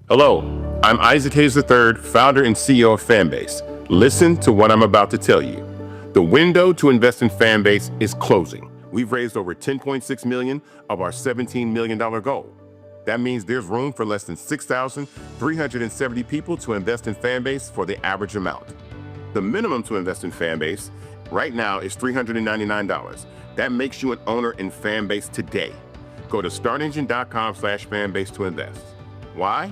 Hello, I'm Isaac Hayes III, founder and CEO of Fanbase. Listen to what I'm about to tell you. The window to invest in Fanbase is closing. We've raised over $10.6 million of our $17 million goal. That means there's room for less than 6,370 people to invest in Fanbase for the average amount. The minimum to invest in Fanbase right now is $399. That makes you an owner in Fanbase today. Go to startengine.com/fanbase to invest. Why?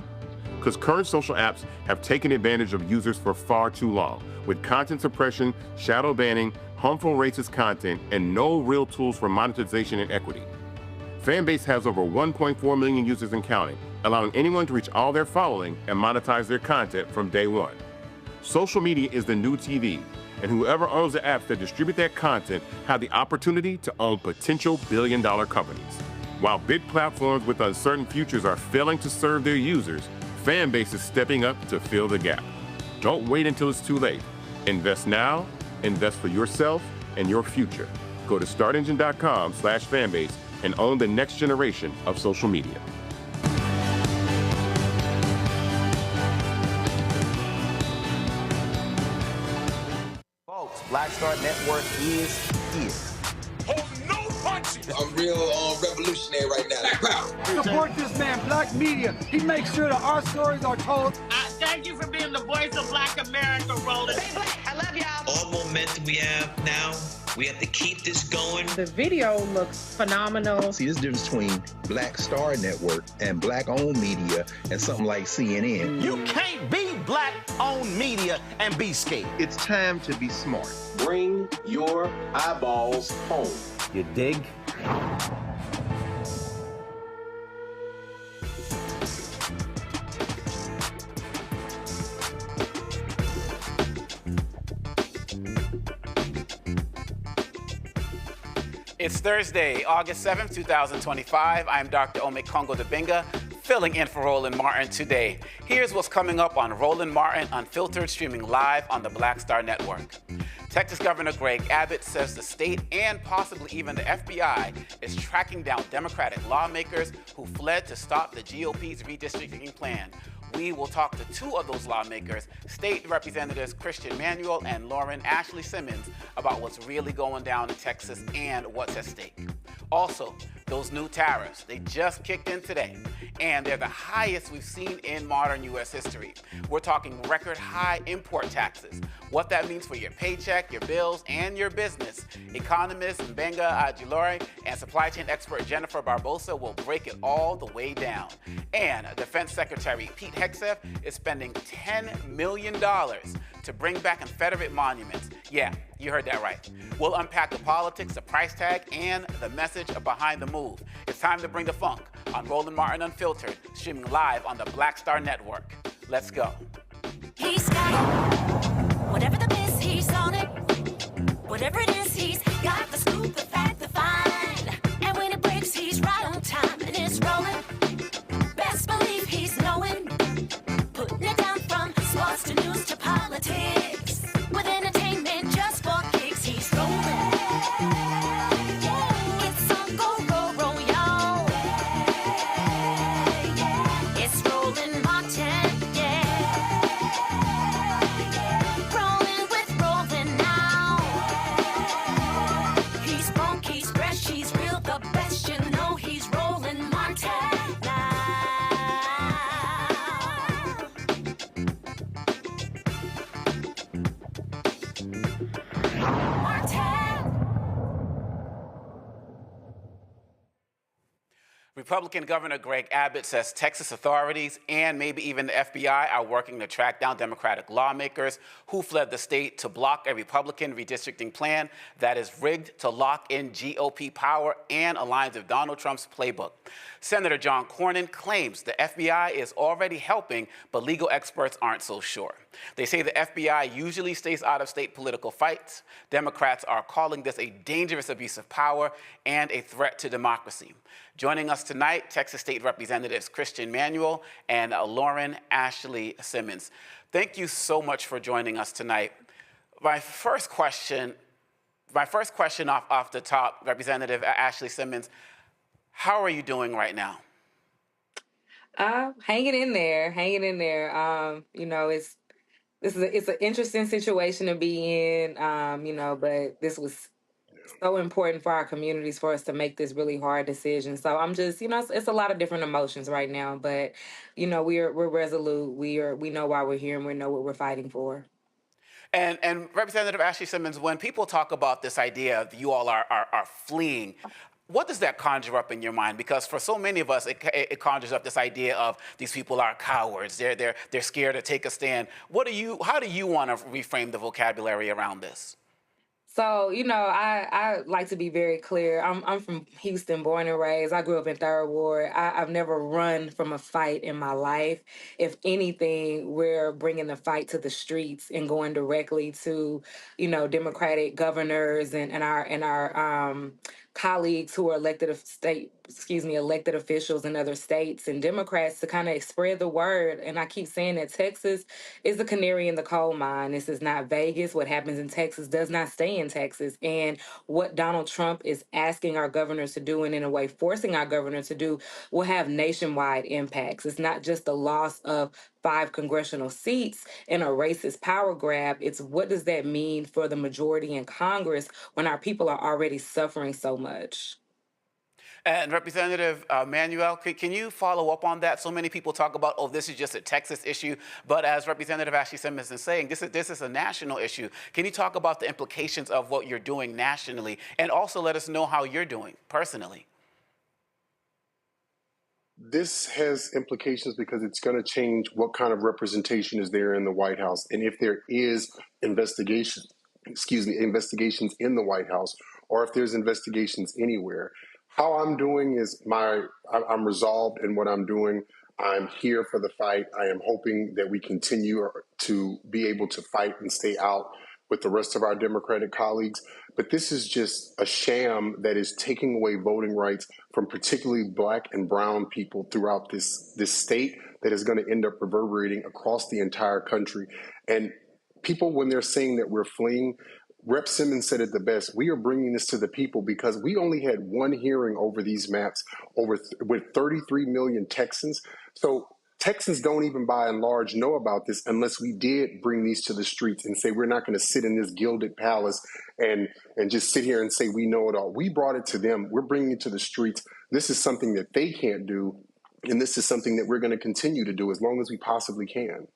Because current social apps have taken advantage of users for far too long, with content suppression, shadow banning, harmful racist content, and no real tools for monetization and equity. Fanbase has over 1.4 million users and counting, allowing anyone to reach all their following and monetize their content from day one. Social media is the new TV, and whoever owns the apps that distribute that content have the opportunity to own potential billion-dollar companies. While big platforms with uncertain futures are failing to serve their users, Fanbase is stepping up to fill the gap. Don't wait until it's too late. Invest now, invest for yourself and your future. Go to startengine.com/fanbase and own the next generation of social media. Folks, Black Star Network is here. Hold no punches. I'm real revolutionary right now. Black power. Support this man, Black Media. He makes sure that our stories are told. Thank you for being the voice of Black America, Roland. Stay black. I love y'all. All momentum we have now, we have to keep this going. The video looks phenomenal. See, there's a difference between Black Star Network and Black-owned media and something like CNN. You can't be Black-owned media and be scared. It's time to be smart. Bring your eyeballs home. You dig? It's Thursday, August 7th, 2025. I'm Dr. Gbenga Ajilore, filling in for Roland Martin today. Here's what's coming up on Roland Martin Unfiltered, streaming live on the Black Star Network. Texas Governor Greg Abbott says the state and possibly even the FBI is tracking down Democratic lawmakers who fled to stop the GOP's redistricting plan. We will talk to two of those lawmakers, State Representatives Manuel and Ashley Simmons, about what's really going down in Texas and what's at stake. Also, those new tariffs, they just kicked in today, and they're the highest we've seen in modern U.S. history. We're talking record high import taxes, what that means for your paycheck, your bills, and your business. Economist Gbenga Ajilore and supply chain expert Jennifer Barbossa will break it all the way down. And Defense Secretary Pete Hegseth is spending $10 million to bring back Confederate monuments. Yeah, you heard that right. We'll unpack the politics, the price tag, and the message behind the move. It's time to bring the funk on Roland Martin Unfiltered, streaming live on the Black Star Network. Let's go. He's got it. Whatever the miss, he's on it. Whatever it is, he's got the scoop, the fact, the find. And when it breaks, he's right on time and it's rolling. Best believe he's knowing. Putting it down from sports to news to politics. With entertainment just for kicks, he's rolling. It's on go, roll, y'all. It's Roland Martin, rolling with Roland now. He's funky, he's fresh, he's real, the best, you know he's Roland Martin. Republican Governor Greg Abbott says Texas authorities and maybe even the FBI are working to track down Democratic lawmakers who fled the state to block a Republican redistricting plan that is rigged to lock in GOP power and aligns with Donald Trump's playbook. Senator John Cornyn claims the FBI is already helping, but legal experts aren't so sure. They say the FBI usually stays out of state political fights. Democrats are calling this a dangerous abuse of power and a threat to democracy. Joining us tonight, Texas State Representatives Manuel and Ashley Simmons. Thank you so much for joining us tonight. My first question off the top, Representative Ashley Simmons, how are you doing right now? Hanging in there, hanging in there. It's an interesting situation to be in. But this was so important for our communities for us to make this really hard decision. So I'm just, it's a lot of different emotions right now. But we're resolute. We know why we're here and we know what we're fighting for. And Representative Ashley Simmons, when people talk about this idea of you all are fleeing, what does that conjure up in your mind? Because for so many of us, it conjures up this idea of these people are cowards. They're scared to take a stand. How do you want to reframe the vocabulary around this? So, I like to be very clear. I'm from Houston, born and raised. I grew up in Third Ward. I've never run from a fight in my life. If anything, we're bringing the fight to the streets and going directly to, Democratic governors and our colleagues who are elected officials in other states and Democrats to kind of spread the word. And I keep saying that Texas is the canary in the coal mine. This is not Vegas. What happens in Texas does not stay in Texas. And what Donald Trump is asking our governors to do and in a way forcing our governors to do will have nationwide impacts. It's not just the loss of 5 congressional seats in a racist power grab. It's what does that mean for the majority in Congress when our people are already suffering so much? And Representative Manuel, can you follow up on that? So many people talk about, this is just a Texas issue. But as Representative Ashley Simmons is saying, this is a national issue. Can you talk about the implications of what you're doing nationally? And also let us know how you're doing personally. This has implications because it's going to change what kind of representation is there in the White House. And if there is investigations in the White House, or if there's investigations anywhere. How I'm doing is I'm resolved in what I'm doing. I'm here for the fight. I am hoping that we continue to be able to fight and stay out with the rest of our Democratic colleagues. But this is just a sham that is taking away voting rights from particularly Black and brown people throughout this state that is going to end up reverberating across the entire country. And people, when they're saying that we're fleeing, Rep. Simmons said it the best. We are bringing this to the people because we only had one hearing over these maps with 33 million Texans. So Texans don't even by and large know about this unless we did bring these to the streets and say we're not going to sit in this gilded palace and just sit here and say we know it all. We brought it to them. We're bringing it to the streets. This is something that they can't do, and this is something that we're going to continue to do as long as we possibly can.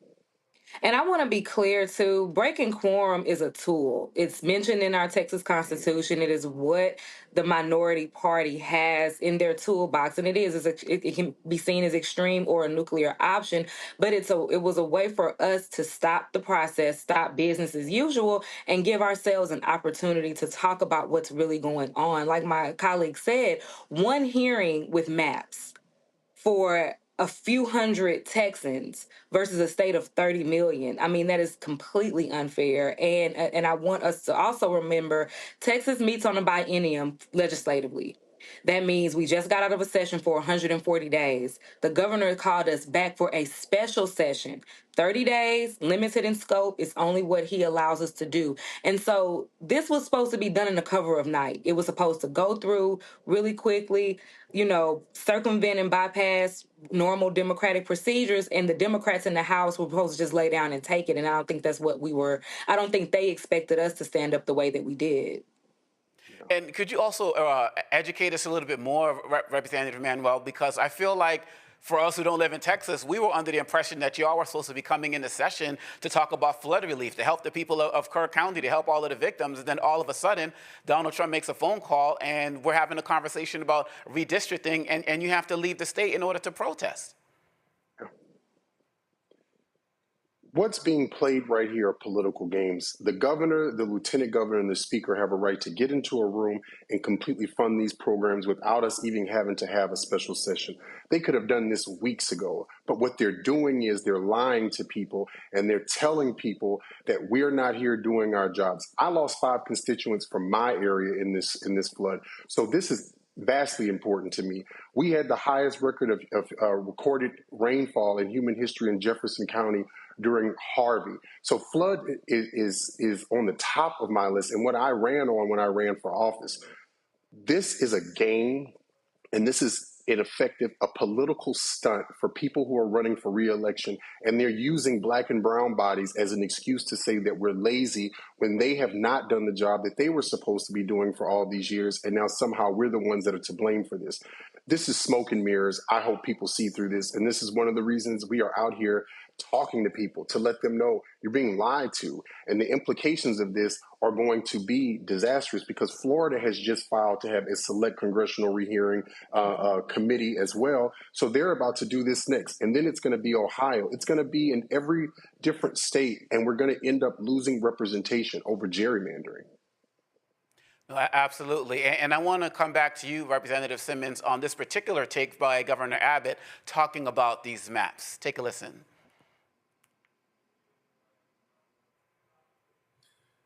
And I want to be clear, too, breaking quorum is a tool. It's mentioned in our Texas Constitution. It is what the minority party has in their toolbox. And it can be seen as extreme or a nuclear option, but it was a way for us to stop the process, stop business as usual, and give ourselves an opportunity to talk about what's really going on. Like my colleague said, one hearing with maps for a few hundred Texans versus a state of 30 million. I mean, that is completely unfair. And I want us to also remember Texas meets on a biennium legislatively. That means we just got out of a session for 140 days. The governor called us back for a special session. 30 days, limited in scope, is only what he allows us to do. And so this was supposed to be done in the cover of night. It was supposed to go through really quickly, circumvent and bypass normal democratic procedures, and the Democrats in the House were supposed to just lay down and take it. And I don't think that's what we were. I don't think they expected us to stand up the way that we did. And could you also educate us a little bit more, Representative Manuel, because I feel like for us who don't live in Texas, we were under the impression that y'all were supposed to be coming into session to talk about flood relief, to help the people of Kerr County, to help all of the victims. And then all of a sudden, Donald Trump makes a phone call and we're having a conversation about redistricting, and you have to leave the state in order to protest. What's being played right here are political games. The governor, the lieutenant governor, and the speaker have a right to get into a room and completely fund these programs without us even having to have a special session. They could have done this weeks ago, but what they're doing is they're lying to people and they're telling people that we're not here doing our jobs. I lost 5 constituents from my area in this flood, so this is vastly important to me. We had the highest record of recorded rainfall in human history in Jefferson County during Harvey. So flood is on the top of my list and what I ran on when I ran for office. This is a game, and this is a political stunt for people who are running for re-election, and they're using black and brown bodies as an excuse to say that we're lazy when they have not done the job that they were supposed to be doing for all these years, and now somehow we're the ones that are to blame for this. This is smoke and mirrors. I hope people see through this, and this is one of the reasons we are out here talking to people, to let them know you're being lied to. And the implications of this are going to be disastrous, because Florida has just filed to have a select congressional rehearing committee as well. So they're about to do this next. And then it's going to be Ohio. It's going to be in every different state. And we're going to end up losing representation over gerrymandering. Absolutely. And I want to come back to you, Representative Simmons, on this particular take by Governor Abbott talking about these maps. Take a listen.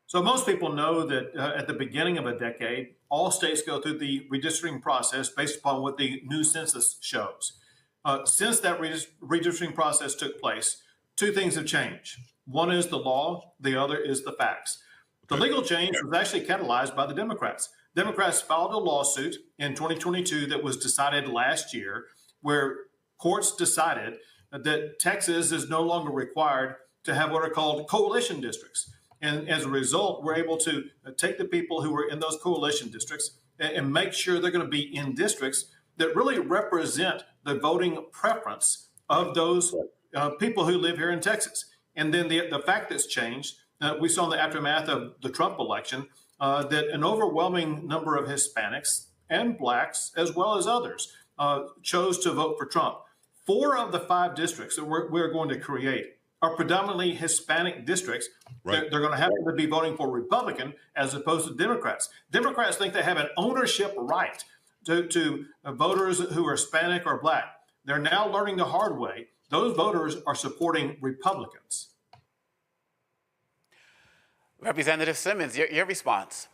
So most people know that at the beginning of a decade, all states go through the redistricting process based upon what the new census shows. Since that redistricting process took place, two things have changed. One is the law, the other is the facts. The legal change was actually catalyzed by the Democrats. Democrats filed a lawsuit in 2022 that was decided last year, where courts decided that Texas is no longer required to have what are called coalition districts. And as a result, we're able to take the people who are in those coalition districts and make sure they're going to be in districts that really represent the voting preference of those people who live here in Texas. And then the fact that's changed, we saw in the aftermath of the Trump election that an overwhelming number of Hispanics and blacks, as well as others, chose to vote for Trump. 4 of the 5 districts that we're going to create are predominantly Hispanic districts. Right. They're going to have to be voting for Republican as opposed to Democrats. Democrats think they have an ownership right to voters who are Hispanic or black. They're now learning the hard way. Those voters are supporting Republicans. Representative Simmons, your response.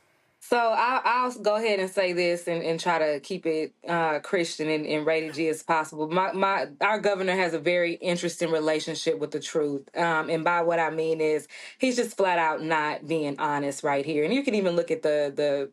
So I'll go ahead and say this and try to keep it Christian and rated G as possible. Our governor has a very interesting relationship with the truth. And by what I mean is he's just flat out not being honest right here. And you can even look at the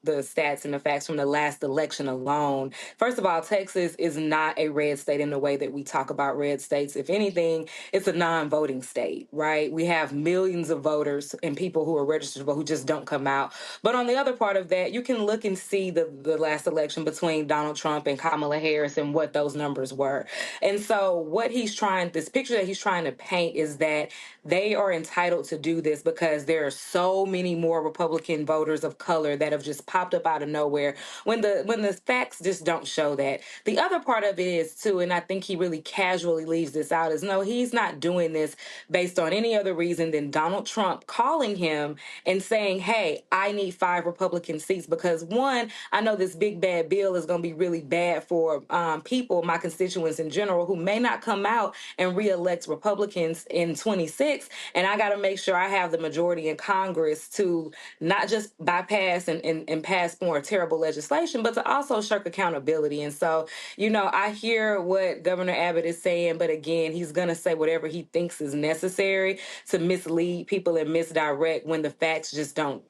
stats and the facts from the last election alone. First of all, Texas is not a red state in the way that we talk about red states. If anything, it's a non-voting state, right? We have millions of voters and people who are registered but who just don't come out. But on the other part of that, you can look and see the last election between Donald Trump and Kamala Harris and what those numbers were. And so what this picture that he's trying to paint is that they are entitled to do this because there are so many more Republican voters of color that have just popped up out of nowhere when the facts just don't show that. The other part of it is too, and I think he really casually leaves this out, is no, he's not doing this based on any other reason than Donald Trump calling him and saying, hey, I need 5 Republican seats because one, I know this big bad bill is going to be really bad for people, my constituents in general, who may not come out and reelect Republicans in 26. And I got to make sure I have the majority in Congress to not just bypass and pass more terrible legislation, but to also shirk accountability. And so, I hear what Governor Abbott is saying, but again, he's going to say whatever he thinks is necessary to mislead people and misdirect when the facts just don't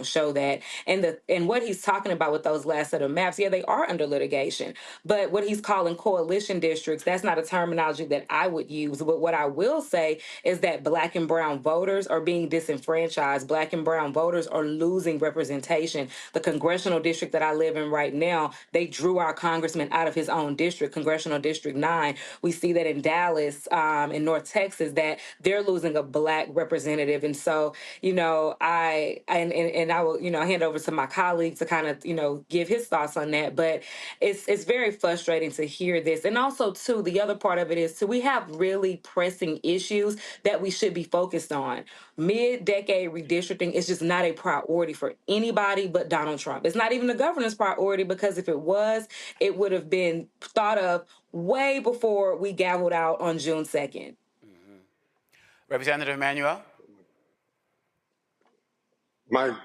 show that. And what he's talking about with those last set of maps, yeah, they are under litigation, but what he's calling coalition districts, that's not a terminology that I would use. But what I will say is that black and brown voters are being disenfranchised. Black and brown voters are losing representation. The congressional district that I live in right now, they drew our congressman out of his own district, Congressional District 9. We see that in Dallas, in North Texas, that they're losing a black representative. And so, I will, hand over to my colleague to kind of, give his thoughts on that. But it's very frustrating to hear this. And also, too, the other part of it is, too, we have really pressing issues that we should be focused on. Mid-decade redistricting is just not a priority for anybody but Donald Trump. It's not even the governor's priority, because if it was, it would have been thought of way before we gavelled out on June 2nd. Mm-hmm. Representative Manuel? My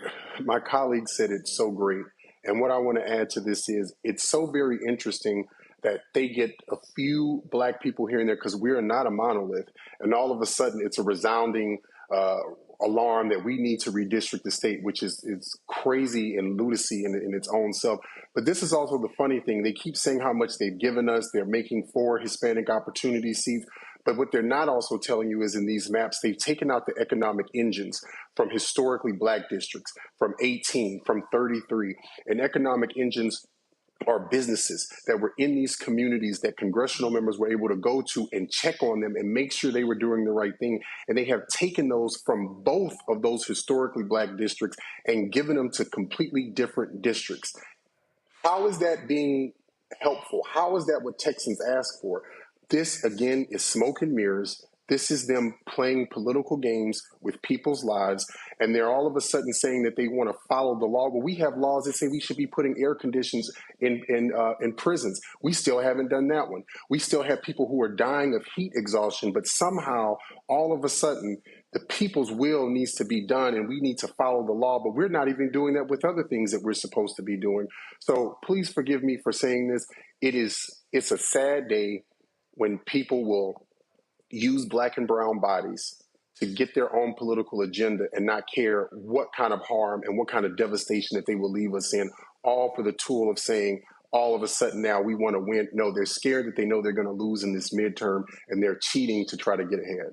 colleague said it's so great. And what I want to add to this is it's so very interesting that they get a few black people here and there, because we are not a monolith. And all of a sudden it's a resounding alarm that we need to redistrict the state, which is crazy and lunacy in its own self. But this is also the funny thing. They keep saying how much they've given us. They're making 4 Hispanic opportunity seats. But what they're not also telling you is in these maps, they've taken out the economic engines from historically black districts, from 18, from 33, and economic engines are businesses that were in these communities that congressional members were able to go to and check on them and make sure they were doing the right thing. And they have taken those from both of those historically black districts and given them to completely different districts. How is that being helpful? How is that what Texans ask for? This, again, is smoke and mirrors. This is them playing political games with people's lives, and they're all of a sudden saying that they want to follow the law. Well, we have laws that say we should be putting air conditions in prisons. We still haven't done that one. We still have people who are dying of heat exhaustion, but somehow, all of a sudden, the people's will needs to be done, and we need to follow the law, but we're not even doing that with other things that we're supposed to be doing. So please forgive me for saying this. It's a sad day when people will use black and brown bodies to get their own political agenda and not care what kind of harm and what kind of devastation that they will leave us in, all for the tool of saying, all of a sudden now we want to win. No, they're scared that they know they're going to lose in this midterm, and they're cheating to try to get ahead.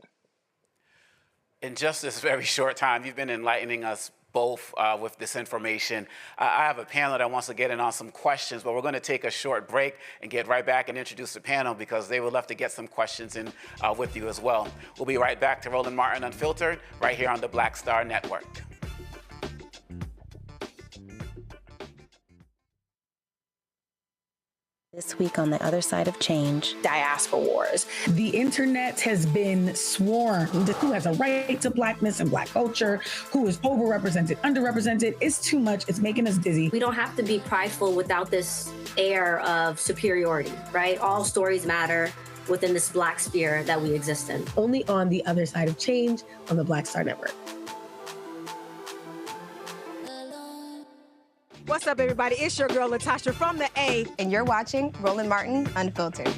In just this very short time, you've been enlightening us both with this information. I have a panel that wants to get in on some questions, but we're going to take a short break and get right back and introduce the panel because they would love to get some questions in with you as well. We'll be right back to Roland Martin Unfiltered right here on the Black Star Network. This week on The Other Side of Change. Diaspora wars. The internet has been swarmed. Who has a right to blackness and black culture? Who is overrepresented, underrepresented? It's too much. It's making us dizzy. We don't have to be prideful without this air of superiority, right? All stories matter within this black sphere that we exist in. Only on The Other Side of Change on the Black Star Network. What's up, everybody? It's your girl, Latasha from the A. And you're watching Roland Martin Unfiltered.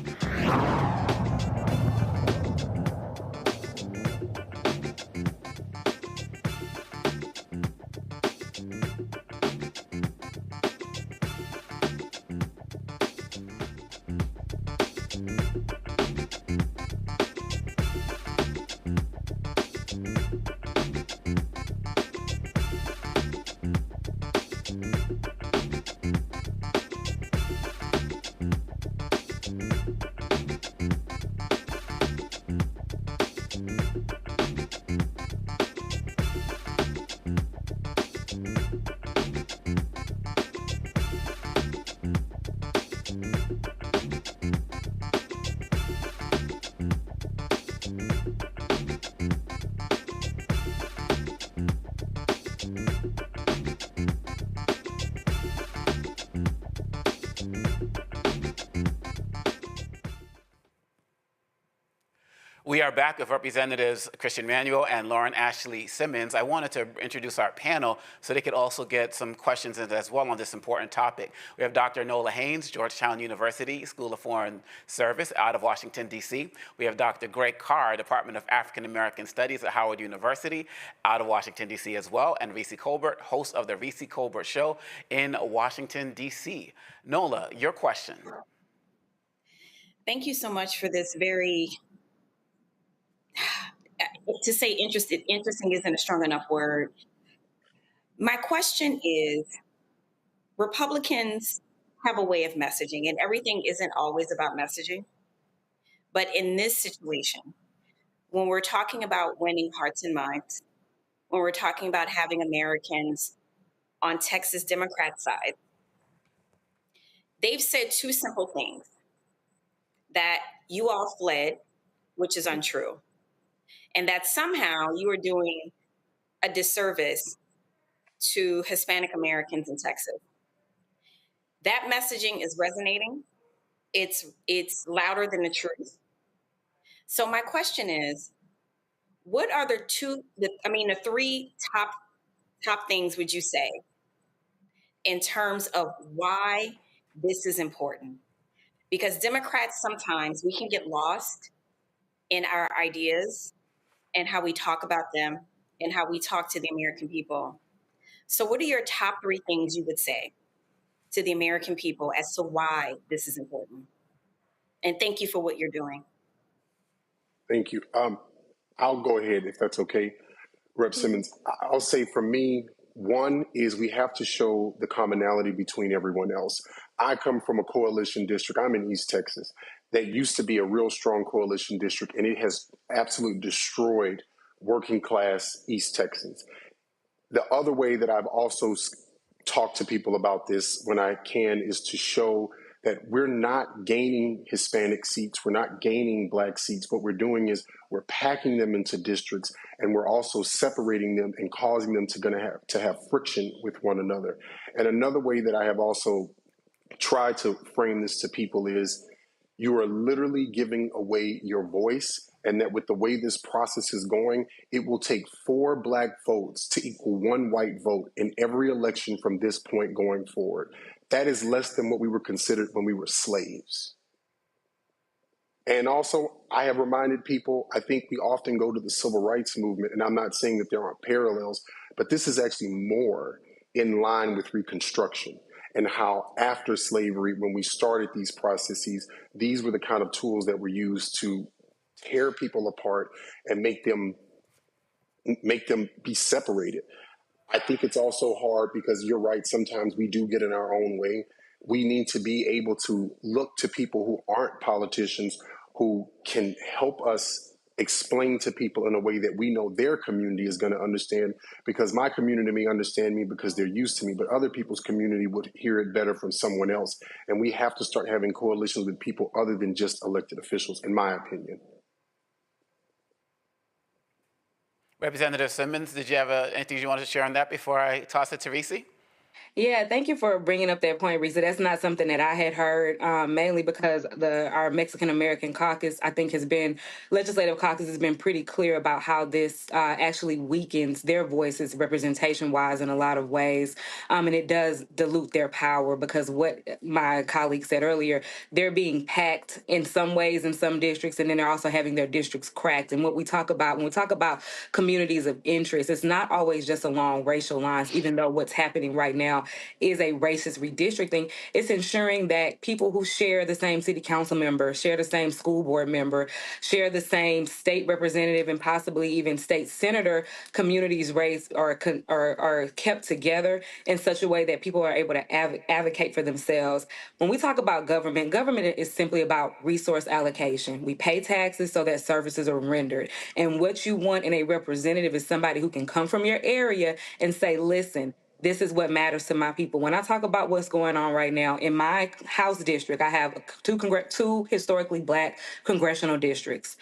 We are back with Representatives Christian Manuel and Lauren Ashley Simmons. I wanted to introduce our panel so they could also get some questions in as well on this important topic. We have Dr. Nola Haynes, Georgetown University School of Foreign Service out of Washington, D.C. We have Dr. Greg Carr, Department of African American Studies at Howard University out of Washington, D.C. as well, and Reese Colbert, host of the Reese Colbert Show in Washington, D.C. Nola, your question. Thank you so much for this very... To say interesting isn't a strong enough word. My question is, Republicans have a way of messaging, and everything isn't always about messaging. But in this situation, when we're talking about winning hearts and minds, when we're talking about having Americans on Texas Democrat side, they've said two simple things: that you all fled, which is untrue, and that somehow you are doing a disservice to Hispanic Americans in Texas. That messaging is resonating. It's louder than the truth. So my question is, what are the three top things would you say in terms of why this is important? Because Democrats, sometimes we can get lost in our ideas and how we talk about them in how we talk to the American people. So what are your top 3 things you would say to the American people as to why this is important? And thank you for what you're doing. Thank you. I'll go ahead if that's okay, Rep. Simmons. I'll say for me, one is we have to show the commonality between everyone else. I come from a coalition district. I'm in East Texas. That used to be a real strong coalition district, and it has absolutely destroyed working class East Texans. The other way that I've also talked to people about this when I can is to show that we're not gaining Hispanic seats, we're not gaining Black seats. What we're doing is we're packing them into districts, and we're also separating them and causing them to have friction with one another. And another way that I have also tried to frame this to people is you are literally giving away your voice, and that with the way this process is going, it will take 4 Black votes to equal 1 white vote in every election from this point going forward. That is less than what we were considered when we were slaves. And also, I have reminded people, I think we often go to the civil rights movement, and I'm not saying that there aren't parallels, but this is actually more in line with Reconstruction, and how after slavery, when we started these processes, these were the kind of tools that were used to tear people apart and make them be separated. I think it's also hard because you're right, sometimes we do get in our own way. We need to be able to look to people who aren't politicians, who can help us explain to people in a way that we know their community is going to understand, because my community may understand me because they're used to me, but other people's community would hear it better from someone else. And we have to start having coalitions with people other than just elected officials, in my opinion. Representative Simmons, did you have anything you wanted to share on that before I toss it to Reese? Yeah, thank you for bringing up that point, Risa. That's not something that I had heard, mainly because our Mexican-American caucus, I think, legislative caucus has been pretty clear about how this actually weakens their voices representation-wise in a lot of ways. And it does dilute their power because what my colleague said earlier, they're being packed in some ways in some districts, and then they're also having their districts cracked. And what we talk about, when we talk about communities of interest, it's not always just along racial lines, even though what's happening right now is a racist redistricting. It's ensuring that people who share the same city council member, share the same school board member, share the same state representative, and possibly even state senator, communities raised are kept together in such a way that people are able to advocate for themselves. When we talk about government is simply about resource allocation. We pay taxes so that services are rendered. And what you want in a representative is somebody who can come from your area and say, listen, this is what matters to my people. When I talk about what's going on right now, in my House district, I have two historically Black congressional districts.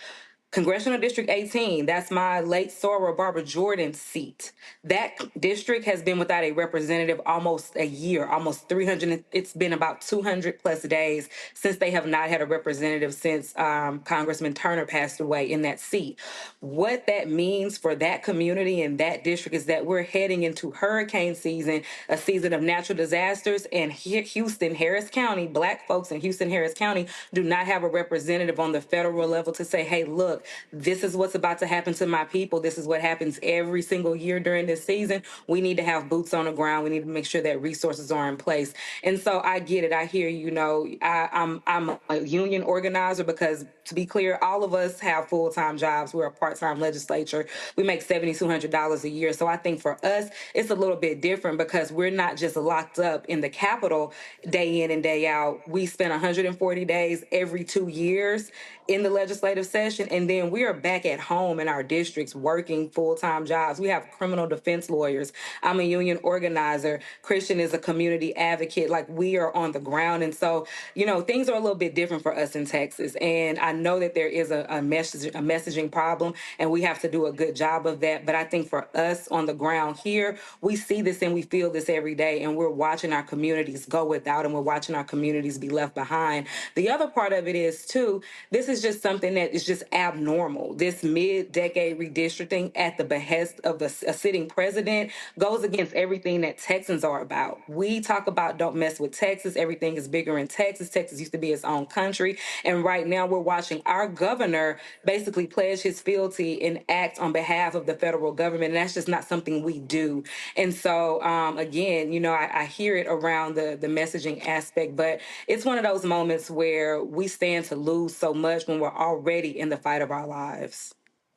Congressional District 18, that's my late soror Barbara Jordan seat. That district has been without a representative almost a year, almost 300. It's been about 200 plus days since they have not had a representative since Congressman Turner passed away in that seat. What that means for that community and that district is that we're heading into hurricane season, a season of natural disasters, and Houston, Harris County, Black folks in Houston, Harris County do not have a representative on the federal level to say, hey, look, this is what's about to happen to my people. This is what happens every single year during this season. We need to have boots on the ground. We need to make sure that resources are in place. And so I get it. I hear you. I'm a union organizer because, to be clear, all of us have full-time jobs. We're a part-time legislature. We make $7,200 a year. So I think for us, it's a little bit different because we're not just locked up in the Capitol day in and day out. We spend 140 days every 2 years in the legislative session, and then we are back at home in our districts working full-time jobs. We have criminal defense lawyers. I'm a union organizer. Christian is a community advocate. Like, we are on the ground. And so, things are a little bit different for us in Texas. And I know that there is a messaging problem, and we have to do a good job of that. But I think for us on the ground here, we see this and we feel this every day, and we're watching our communities go without, and we're watching our communities be left behind. The other part of it is, too, this is is just something that is just abnormal. This mid-decade redistricting at the behest of a sitting president goes against everything that Texans are about. We talk about don't mess with Texas. Everything is bigger in Texas. Texas used to be its own country. And right now we're watching our governor basically pledge his fealty and act on behalf of the federal government. And that's just not something we do. And so, again, I hear it around the messaging aspect, but it's one of those moments where we stand to lose so much when we're already in the fight of our lives.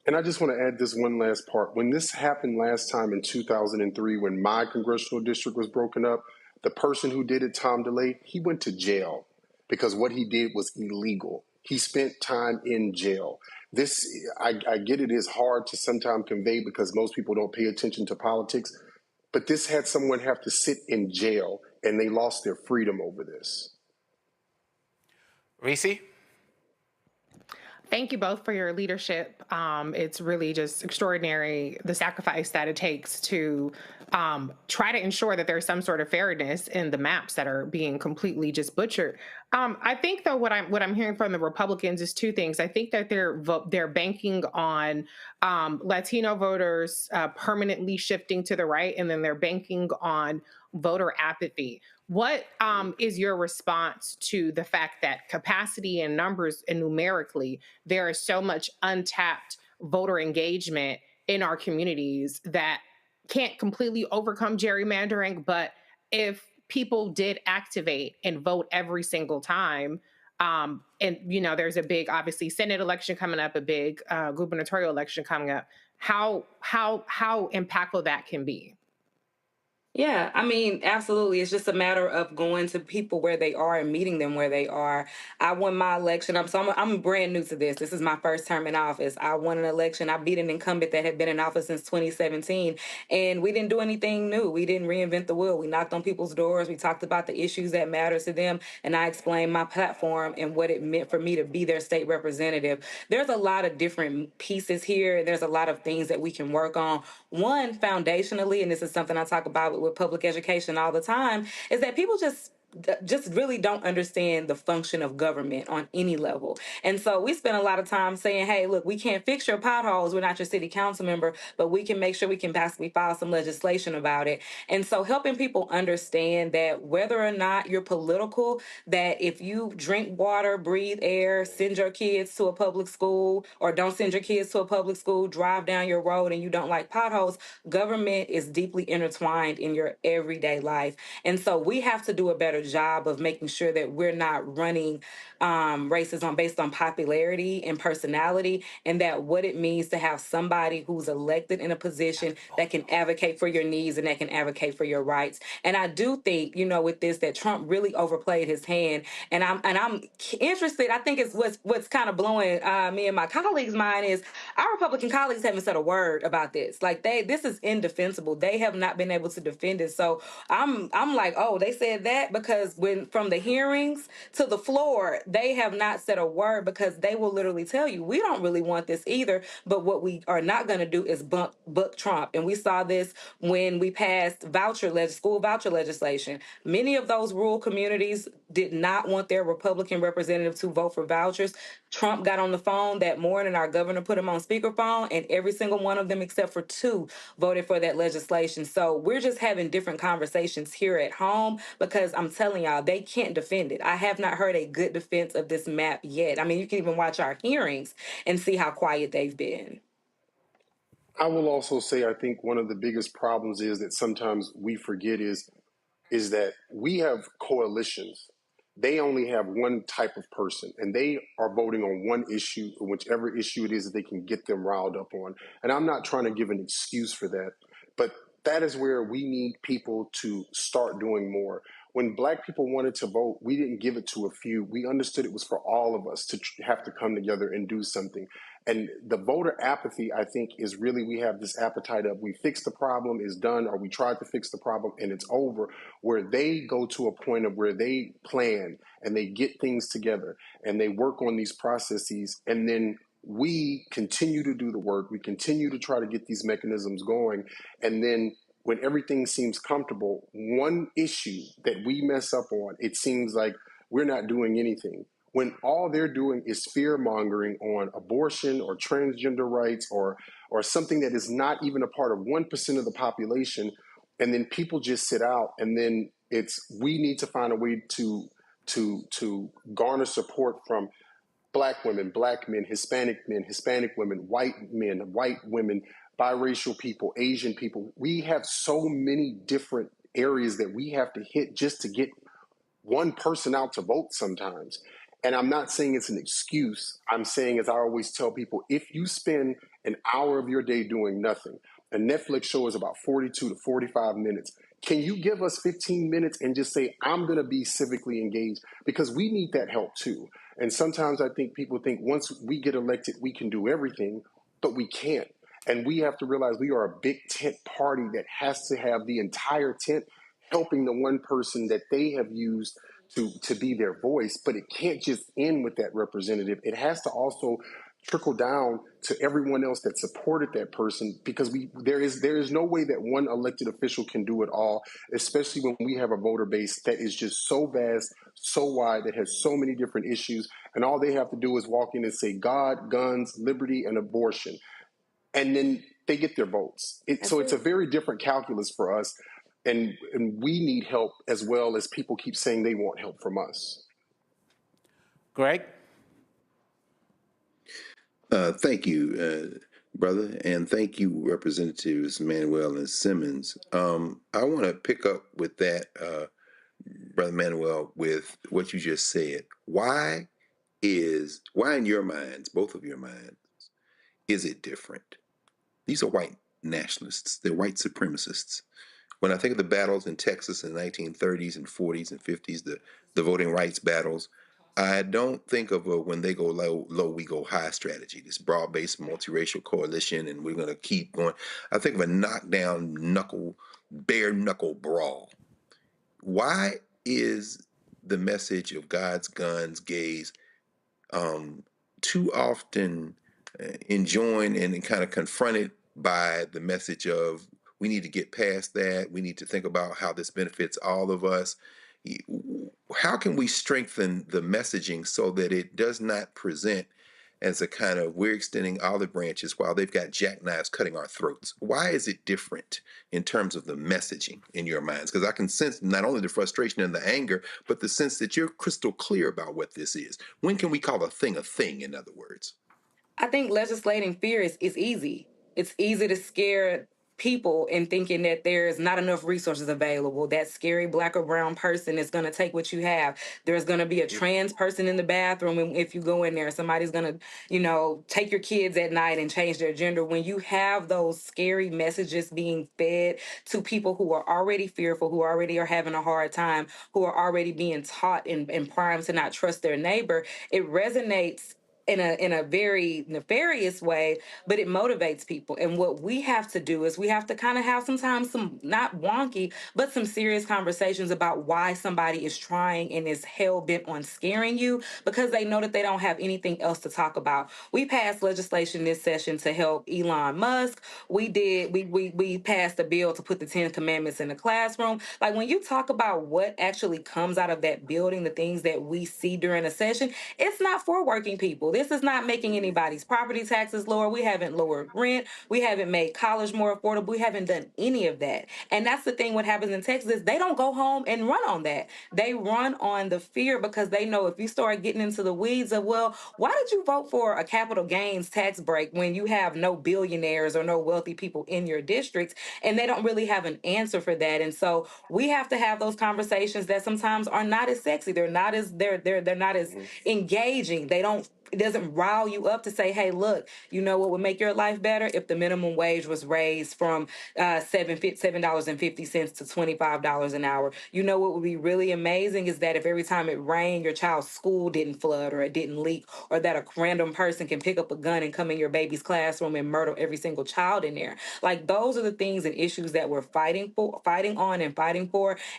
And I just want to add this one last part. When this happened last time in 2003, when my congressional district was broken up, the person who did it, Tom DeLay, he went to jail because what he did was illegal. He spent time in jail. This, I get it is hard to sometimes convey because most people don't pay attention to politics, but this had someone have to sit in jail and they lost their freedom over this. Reese? Thank you both for your leadership. It's really just extraordinary, the sacrifice that it takes to try to ensure that there's some sort of fairness in the maps that are being completely just butchered. I think, though, what I'm hearing from the Republicans is two things. I think that they're banking on Latino voters permanently shifting to the right, and then they're banking on voter apathy. What is your response to the fact that capacity and numbers and numerically, there is so much untapped voter engagement in our communities that can't completely overcome gerrymandering, but if people did activate and vote every single time, and there's a big, obviously, Senate election coming up, a big gubernatorial election coming up, how impactful that can be? Yeah, I mean, absolutely. It's just a matter of going to people where they are and meeting them where they are. I won my election. I'm brand new to this. This is my first term in office. I won an election. I beat an incumbent that had been in office since 2017, and we didn't do anything new. We didn't reinvent the wheel. We knocked on people's doors. We talked about the issues that matter to them, and I explained my platform and what it meant for me to be their state representative. There's a lot of different pieces here, and there's a lot of things that we can work on. One, foundationally, and this is something I talk about with public education all the time, is that people just really don't understand the function of government on any level. And so we spend a lot of time saying, hey, look, we can't fix your potholes. We're not your city council member, but we can make sure we can possibly file some legislation about it. And so helping people understand that whether or not you're political, that if you drink water, breathe air, send your kids to a public school, or don't send your kids to a public school, drive down your road and you don't like potholes, government is deeply intertwined in your everyday life. And so we have to do a better job of making sure that we're not running races based on popularity and personality, and that what it means to have somebody who's elected in a position that can advocate for your needs and that can advocate for your rights. And I do think, with this, that Trump really overplayed his hand. And I'm interested. I think it's what's kind of blowing me and my colleagues' mind is our Republican colleagues haven't said a word about this. Like this is indefensible. They have not been able to defend it. So I'm like, oh, they said that because from the hearings to the floor, they have not said a word, because they will literally tell you, we don't really want this either, but what we are not going to do is book Trump. And we saw this when we passed school voucher legislation. Many of those rural communities did not want their Republican representative to vote for vouchers. Trump got on the phone that morning, our governor put him on speakerphone, and every single one of them except for two voted for that legislation. So we're just having different conversations here at home, because I'm telling y'all, they can't defend it. I have not heard a good defense of this map yet. I mean, you can even watch our hearings and see how quiet they've been. I will also say, I think one of the biggest problems is that sometimes we forget is that we have coalitions. They only have one type of person, and they are voting on one issue, whichever issue it is that they can get them riled up on. And I'm not trying to give an excuse for that, but that is where we need people to start doing more. When Black people wanted to vote, we didn't give it to a few. We understood it was for all of us to have to come together and do something. And the voter apathy, I think, is really, we have this appetite of we fix the problem, is done, or we tried to fix the problem and it's over, where they go to a point of where they plan and they get things together and they work on these processes, and then we continue to do the work. We continue to try to get these mechanisms going. And then when everything seems comfortable, one issue that we mess up on, it seems like we're not doing anything. when all they're doing is fear mongering on abortion or transgender rights or something that is not even a part of 1% of the population, and then people just sit out, and then we need to find a way to garner support from Black women, Black men, Hispanic women, white men, white women, biracial people, Asian people. We have so many different areas that we have to hit just to get one person out to vote sometimes. And I'm not saying it's an excuse. I'm saying, as I always tell people, if you spend an hour of your day doing nothing, a Netflix show is about 42 to 45 minutes. Can you give us 15 minutes and just say, I'm going to be civically engaged? Because we need that help too. And sometimes I think people think once we get elected, we can do everything, but we can't. And we have to realize we are a big tent party that has to have the entire tent helping the one person that they have used to be their voice. But it can't just end with that representative. It has to also trickle down to everyone else that supported that person, because there is no way that one elected official can do it all, especially when we have a voter base that is just so vast, so wide, that has so many different issues, and all they have to do is walk in and say God, guns, liberty, and abortion, and then they get their votes. So it's a very different calculus for us, and we need help as well, as people keep saying they want help from us. Greg? Thank you, brother, and thank you, Representatives Manuel and Simmons. I want to pick up with that, Brother Manuel, with what you just said. Why in your minds, both of your minds, is it different? These are white nationalists. They're white supremacists. When I think of the battles in Texas in the 1930s and 40s and 50s, the voting rights battles, I don't think of a when they go low, we go high strategy, this broad-based multiracial coalition, and we're going to keep going. I think of a knockdown, bare knuckle brawl. Why is the message of God's guns, gays, too often enjoined and kind of confronted by the message of we need to get past that, we need to think about how this benefits all of us? How can we strengthen the messaging so that it does not present as a kind of we're extending olive branches while they've got jackknives cutting our throats? Why is it different in terms of the messaging in your minds? Because I can sense not only the frustration and the anger, but the sense that you're crystal clear about what this is. When can we call a thing, in other words? I think legislating fear is easy. It's easy to scare people in thinking that there's not enough resources available. That scary Black or brown person is going to take what you have. There's going to be a trans person in the bathroom, and if you go in there, somebody's going to, take your kids at night and change their gender. When you have those scary messages being fed to people who are already fearful, who already are having a hard time, who are already being taught and primed to not trust their neighbor, it resonates in a very nefarious way, but it motivates people. And what we have to do is we have to kind of have sometimes some, not wonky, but some serious conversations about why somebody is trying and is hell-bent on scaring you, because they know that they don't have anything else to talk about. We passed legislation this session to help Elon Musk. We passed a bill to put the 10 Commandments in the classroom. Like, when you talk about what actually comes out of that building, the things that we see during a session, it's not for working people. This is not making anybody's property taxes lower. We haven't lowered rent. We haven't made college more affordable. We haven't done any of that. And that's the thing, what happens in Texas is they don't go home and run on that. They run on the fear, because they know if you start getting into the weeds of, well, why did you vote for a capital gains tax break when you have no billionaires or no wealthy people in your districts? And they don't really have an answer for that. And so we have to have those conversations that sometimes are not as sexy. They're not as engaging. It doesn't rile you up to say, hey, look, you know what would make your life better? If the minimum wage was raised from $7.50 to $25 an hour. You know what would be really amazing is that if every time it rained, your child's school didn't flood or it didn't leak, or that a random person can pick up a gun and come in your baby's classroom and murder every single child in there. Like, those are the things and issues that we're fighting for.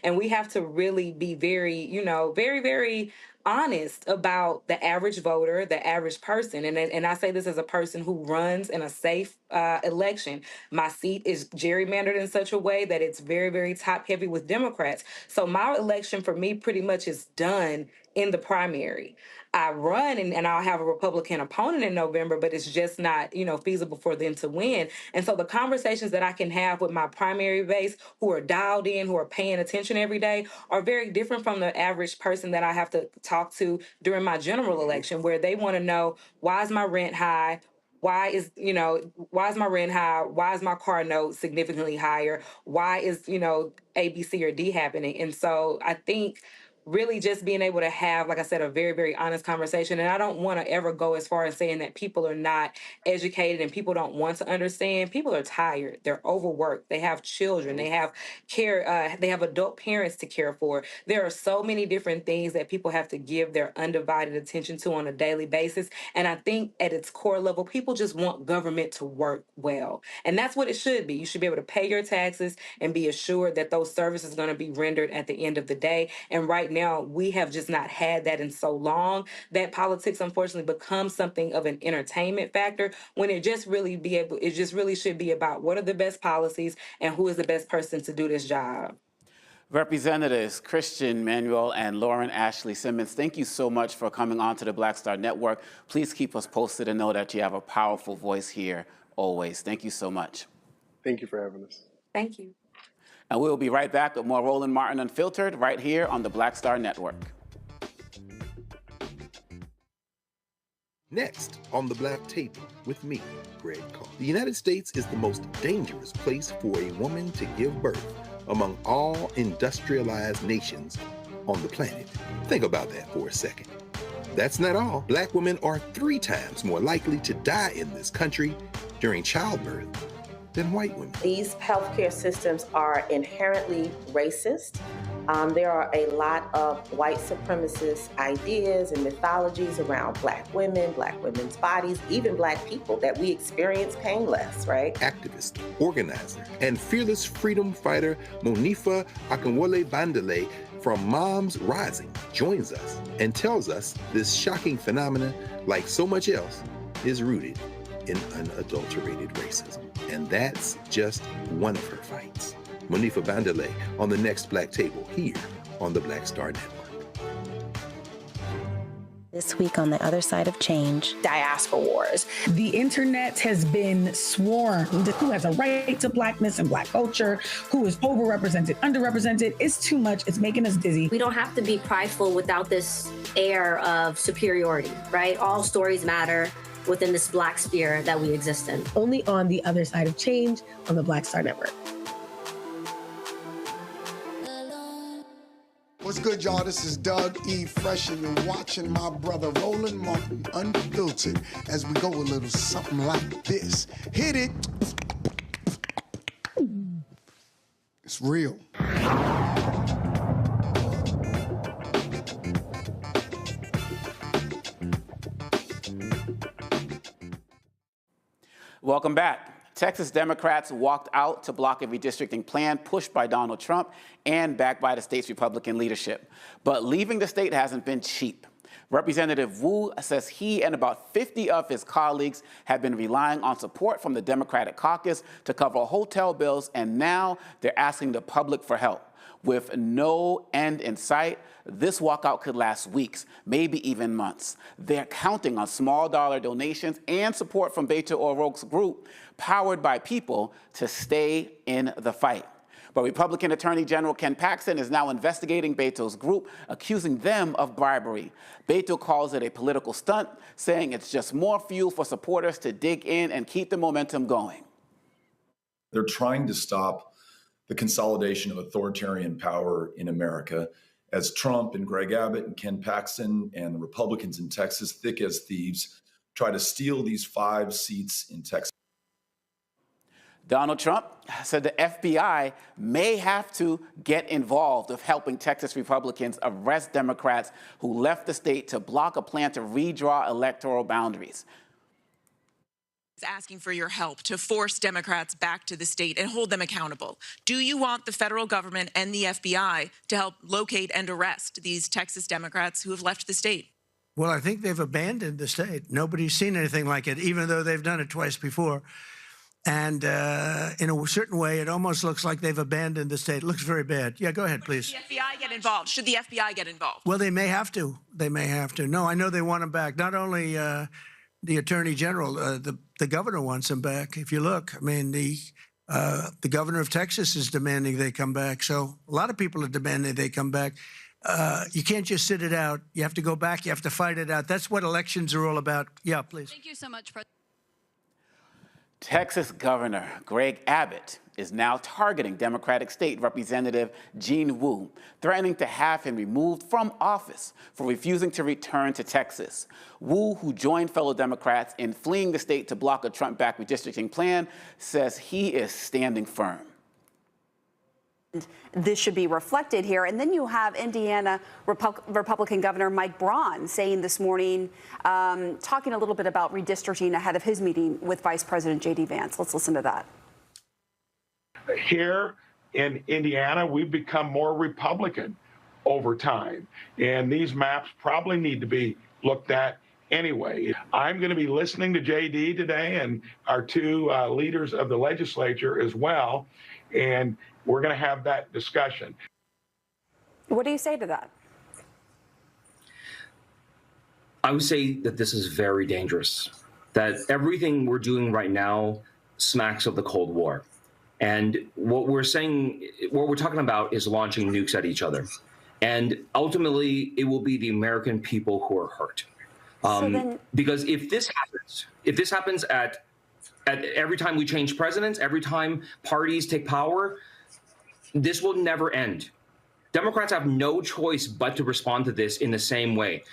And we have to really be very, very, very honest about the average voter, the average person. And I say this as a person who runs in a safe election. My seat is gerrymandered in such a way that it's very, very top heavy with Democrats. So my election for me pretty much is done in the primary. I run and I'll have a Republican opponent in November, but it's just not, feasible for them to win. And so the conversations that I can have with my primary base who are dialed in, who are paying attention every day, are very different from the average person that I have to talk to during my general election, where they want to know, why is my rent high? Why is my rent high? Why is my car note significantly higher? Why is, A, B, C, or D happening? And so I think really just being able to have, like I said, a very, very honest conversation. And I don't want to ever go as far as saying that people are not educated and people don't want to understand. People are tired. They're overworked. They have children. They have care. They have adult parents to care for. There are so many different things that people have to give their undivided attention to on a daily basis. And I think at its core level, people just want government to work well. And that's what it should be. You should be able to pay your taxes and be assured that those services are going to be rendered at the end of the day. And right now, we have just not had that in so long that politics, unfortunately, becomes something of an entertainment factor, when it just really should be about what are the best policies and who is the best person to do this job. Representatives Christian, Manuel, and Lauren Ashley Simmons, thank you so much for coming on to the Black Star Network. Please keep us posted and know that you have a powerful voice here always. Thank you so much. Thank you for having us. Thank you. And we'll be right back with more Roland Martin Unfiltered right here on the Black Star Network. Next on the Black Table with me, Greg Carr. The United States is the most dangerous place for a woman to give birth among all industrialized nations on the planet. Think about that for a second. That's not all. Black women are 3 times more likely to die in this country during childbirth than white women. These healthcare systems are inherently racist. There are a lot of white supremacist ideas and mythologies around Black women, Black women's bodies, even Black people, that we experience pain less, right? Activist, organizer, and fearless freedom fighter Monifa Akinwole-Bandele from Moms Rising joins us and tells us this shocking phenomenon, like so much else, is rooted in unadulterated racism. And that's just one of her fights. Monifa Bandele on the next Black Table here on the Black Star Network. This week on the other side of change. Diaspora wars. The internet has been swarmed. Who has a right to Blackness and Black culture? Who is overrepresented, underrepresented? It's too much. It's making us dizzy. We don't have to be prideful without this air of superiority, right? All stories matter within this Black sphere that we exist in. Only on the other side of change on the Black Star Network. What's good, y'all? This is Doug E. Fresh, and you're watching my brother Roland Martin Unfiltered as we go a little something like this. Hit it. It's real. Welcome back. Texas Democrats walked out to block a redistricting plan pushed by Donald Trump and backed by the state's Republican leadership. But leaving the state hasn't been cheap. Representative Wu says he and about 50 of his colleagues have been relying on support from the Democratic caucus to cover hotel bills, and now they're asking the public for help. With no end in sight, this walkout could last weeks, maybe even months. They're counting on small dollar donations and support from Beto O'Rourke's group, powered by people, to stay in the fight. But Republican Attorney General Ken Paxton is now investigating Beto's group, accusing them of bribery. Beto calls it a political stunt, saying it's just more fuel for supporters to dig in and keep the momentum going. They're trying to stop the consolidation of authoritarian power in America as Trump and Greg Abbott and Ken Paxton and the Republicans in Texas, thick as thieves, try to steal these 5 seats in Texas. Donald Trump said the FBI may have to get involved with helping Texas Republicans arrest Democrats who left the state to block a plan to redraw electoral boundaries. Asking for your help to force Democrats back to the state and hold them accountable. Do you want the federal government and the FBI to help locate and arrest these Texas Democrats who have left the state? Well, I think they've abandoned the state. Nobody's seen anything like it, even though they've done it twice before. And in a certain way, it almost looks like they've abandoned the state. It looks very bad. Yeah, go ahead, please. Should the FBI get involved? Should the FBI get involved? Well, they may have to. They may have to. No, I know they want him back. Not only the Attorney General, the governor wants him back. If you look, I mean, the governor of Texas is demanding they come back. So a lot of people are demanding they come back. You can't just sit it out. You have to go back. You have to fight it out. That's what elections are all about. Yeah, please. Thank you so much, President. Texas Governor Greg Abbott is now targeting Democratic State Representative Gene Wu, threatening to have him removed from office for refusing to return to Texas. Wu, who joined fellow Democrats in fleeing the state to block a Trump-backed redistricting plan, says he is standing firm. This should be reflected here. And then you have Indiana Republican Governor Mike Braun saying this morning, talking a little bit about redistricting ahead of his meeting with Vice President J.D. Vance. Let's listen to that. Here in Indiana, we've become more Republican over time. And these maps probably need to be looked at anyway. I'm going to be listening to J.D. today and our two leaders of the legislature as well. And we're going to have that discussion. What do you say to that? I would say that this is very dangerous, that everything we're doing right now smacks of the Cold War. And what we're talking about is launching nukes at each other. And ultimately, it will be the American people who are hurt. Because if this happens at every time we change presidents, every time parties take power, this will never end. Democrats have no choice but to respond to this in the same way.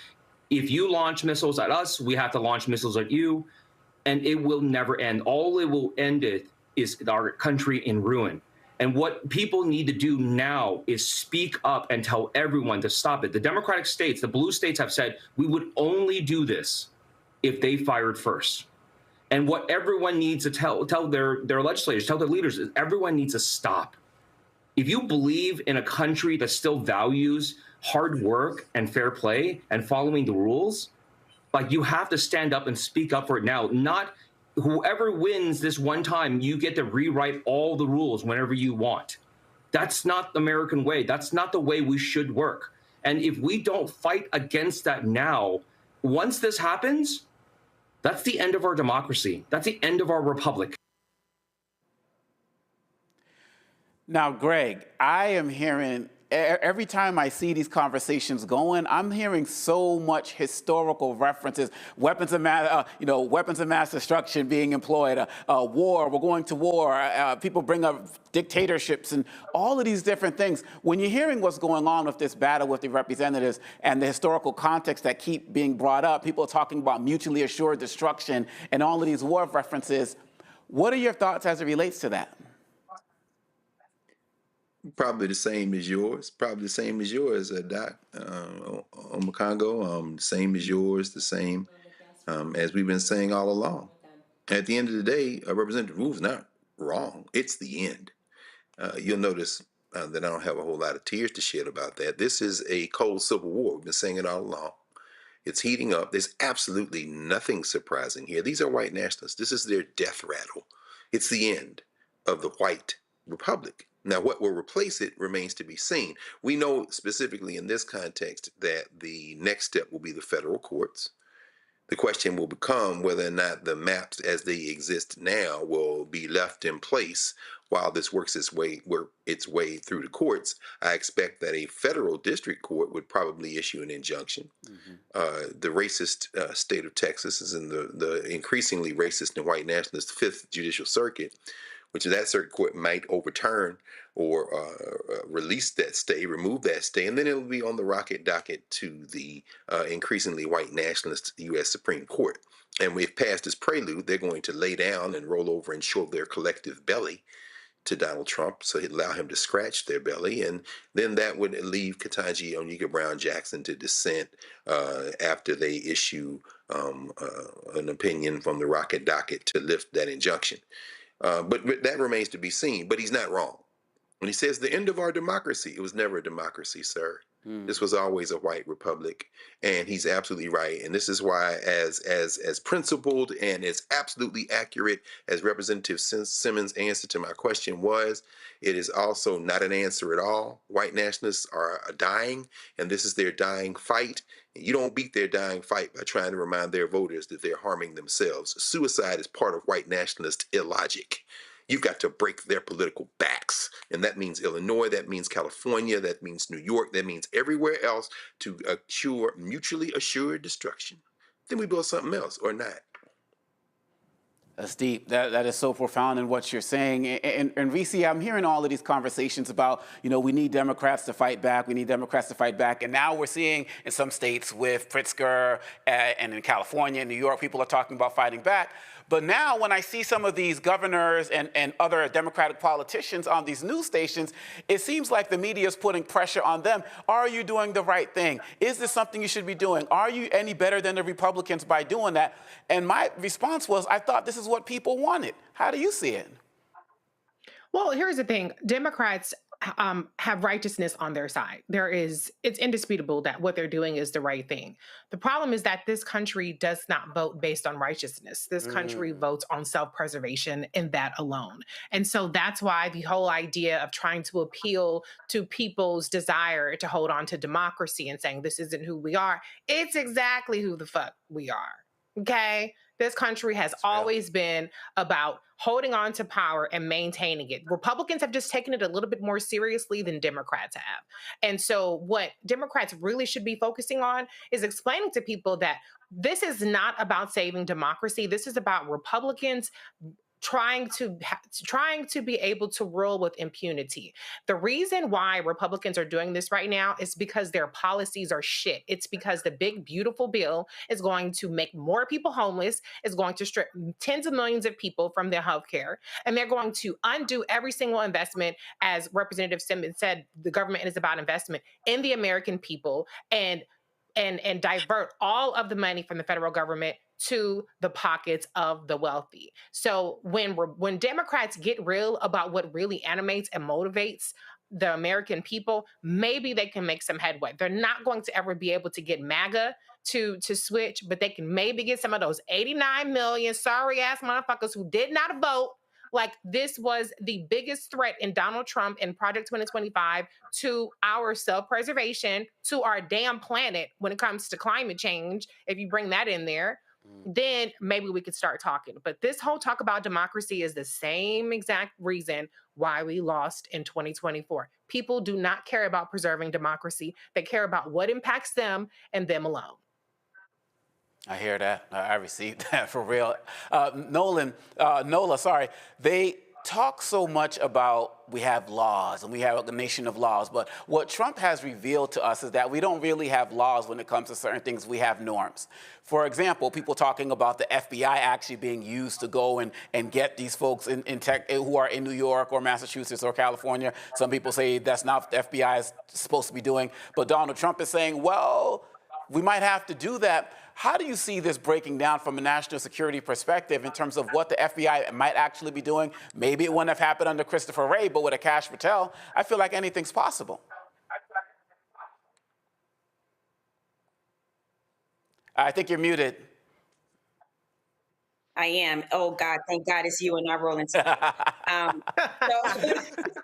If you launch missiles at us, we have to launch missiles at you, and it will never end. All it will end is our country in ruin. And what people need to do now is speak up and tell everyone to stop it. The Democratic states, the blue states have said, we would only do this if they fired first. And what everyone needs to tell their legislators, tell their leaders, is everyone needs to stop. If you believe in a country that still values hard work and fair play and following the rules, like, you have to stand up and speak up for it now. Not whoever wins this one time, you get to rewrite all the rules whenever you want. That's not the American way. That's not the way we should work. And if we don't fight against that now, once this happens, that's the end of our democracy. That's the end of our republic. Now, Greg, I am hearing, every time I see these conversations going, I'm hearing so much historical references, weapons of mass destruction being employed, war, we're going to war, people bring up dictatorships and all of these different things. When you're hearing what's going on with this battle with the representatives and the historical context that keep being brought up, people are talking about mutually assured destruction and all of these war references, what are your thoughts as it relates to that? Probably the same as yours. Doc Omekongo. Same as yours, the same as we've been saying all along. At the end of the day, Representative Wu's not wrong. It's the end. You'll notice that I don't have a whole lot of tears to shed about that. This is a cold civil war. We've been saying it all along. It's heating up. There's absolutely nothing surprising here. These are white nationalists. This is their death rattle. It's the end of the white republic. Now, what will replace it remains to be seen. We know specifically in this context that the next step will be the federal courts. The question will become whether or not the maps as they exist now will be left in place while this works its way through the courts. I expect that a federal district court would probably issue an injunction. Mm-hmm. The racist state of Texas is in the increasingly racist and white nationalist 5th Judicial Circuit, which that circuit court might overturn or release that stay, remove that stay, and then it'll be on the docket to the increasingly white nationalist U.S. Supreme Court. And if past this prelude, they're going to lay down and roll over and show their collective belly to Donald Trump, so he'd allow him to scratch their belly, and then that would leave Ketanji Onika Brown Jackson to dissent after they issue an opinion from the docket to lift that injunction. But that remains to be seen. But he's not wrong. When he says the end of our democracy, it was never a democracy, sir. This was always a white republic, and he's absolutely right. And this is why, as principled and as absolutely accurate as Representative Simmons' answer to my question was, it is also not an answer at all. White nationalists are dying, and this is their dying fight. You don't beat their dying fight by trying to remind their voters that they're harming themselves. Suicide is part of white nationalist illogic. You've got to break their political backs. And that means Illinois, that means California, that means New York, that means everywhere else to assure mutually assured destruction. Then we build something else or not. That's deep. That is so profound in what you're saying. And VC, I'm hearing all of these conversations about, we need Democrats to fight back. We need Democrats to fight back. And now we're seeing in some states with Pritzker and in California and New York, people are talking about fighting back. But now when I see some of these governors and other Democratic politicians on these news stations, it seems like the media is putting pressure on them. Are you doing the right thing? Is this something you should be doing? Are you any better than the Republicans by doing that? And my response was, I thought this is what people wanted. How do you see it? Well, here's the thing. Democrats have righteousness on their side. It's indisputable that what they're doing is the right thing. The problem is that this country does not vote based on righteousness. This country votes on self-preservation and that alone. And so that's why the whole idea of trying to appeal to people's desire to hold on to democracy and saying this isn't who we are, it's exactly who the fuck we are. Okay? This country has always been about holding on to power and maintaining it. Republicans have just taken it a little bit more seriously than Democrats have. And so what Democrats really should be focusing on is explaining to people that this is not about saving democracy. This is about Republicans trying to be able to rule with impunity. The reason why Republicans are doing this right now is because their policies are shit. It's because the big, beautiful bill is going to make more people homeless, is going to strip tens of millions of people from their health care, and they're going to undo every single investment, as Representative Simmons said, the government is about investment in the American people, and divert all of the money from the federal government to the pockets of the wealthy. So when Democrats get real about what really animates and motivates the American people, maybe they can make some headway. They're not going to ever be able to get MAGA to switch, but they can maybe get some of those 89 million sorry ass motherfuckers who did not vote. Like, this was the biggest threat in Donald Trump and Project 2025 to our self-preservation, to our damn planet when it comes to climate change. If you bring that in there, then maybe we could start talking. But this whole talk about democracy is the same exact reason why we lost in 2024. People do not care about preserving democracy. They care about what impacts them and them alone. I hear that. I received that for real. Nola, sorry. They talk so much about we have laws and we have a nation of laws, but what Trump has revealed to us is that we don't really have laws when it comes to certain things. We have norms. For example, people talking about the FBI actually being used to go and get these folks in tech who are in New York or Massachusetts or California. Some people say that's not what the FBI is supposed to be doing, but Donald Trump is saying, well, we might have to do that. How do you see this breaking down from a national security perspective in terms of what the FBI might actually be doing? Maybe it wouldn't have happened under Christopher Wray, but with a Kash Patel, I feel like anything's possible. I think you're muted. I am. Oh, God, thank God it's you and not Roland.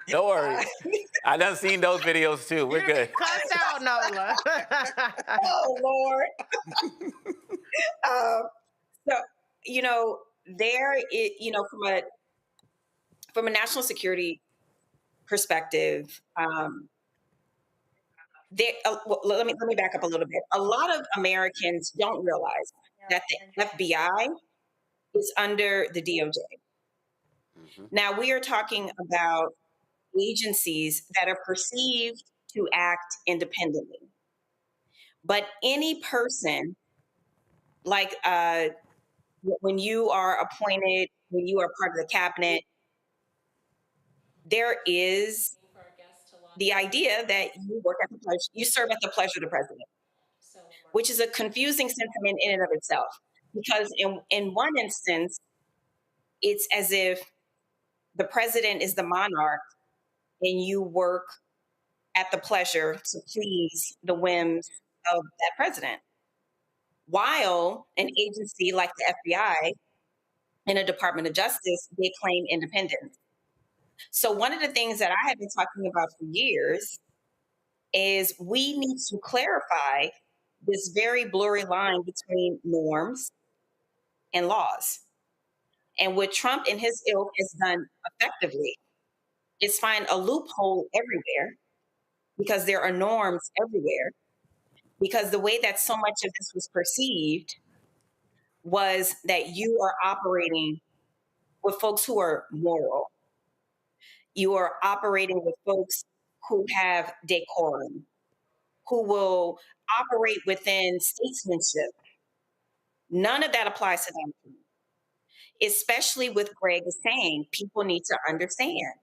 Don't worry. I done seen those videos too. We're good. Cuss out, Nola. Oh, Lord. So, there, from a national security perspective, let me back up a little bit. A lot of Americans don't realize that the FBI is under the DOJ. Now, we are talking about agencies that are perceived to act independently. But any person, like when you are appointed, when you are part of the cabinet, there is the idea that you serve at the pleasure of the president, which is a confusing sentiment in and of itself. Because in one instance, it's as if the president is the monarch and you work at the pleasure to please the whims of that president. While an agency like the FBI and a Department of Justice, they claim independence. So one of the things that I have been talking about for years is we need to clarify this very blurry line between norms and laws. And what Trump and his ilk has done effectively is find a loophole everywhere because there are norms everywhere. Because the way that so much of this was perceived was that you are operating with folks who are moral. You are operating with folks who have decorum, who will operate within statesmanship. None of that applies to them, especially with Greg is saying people need to understand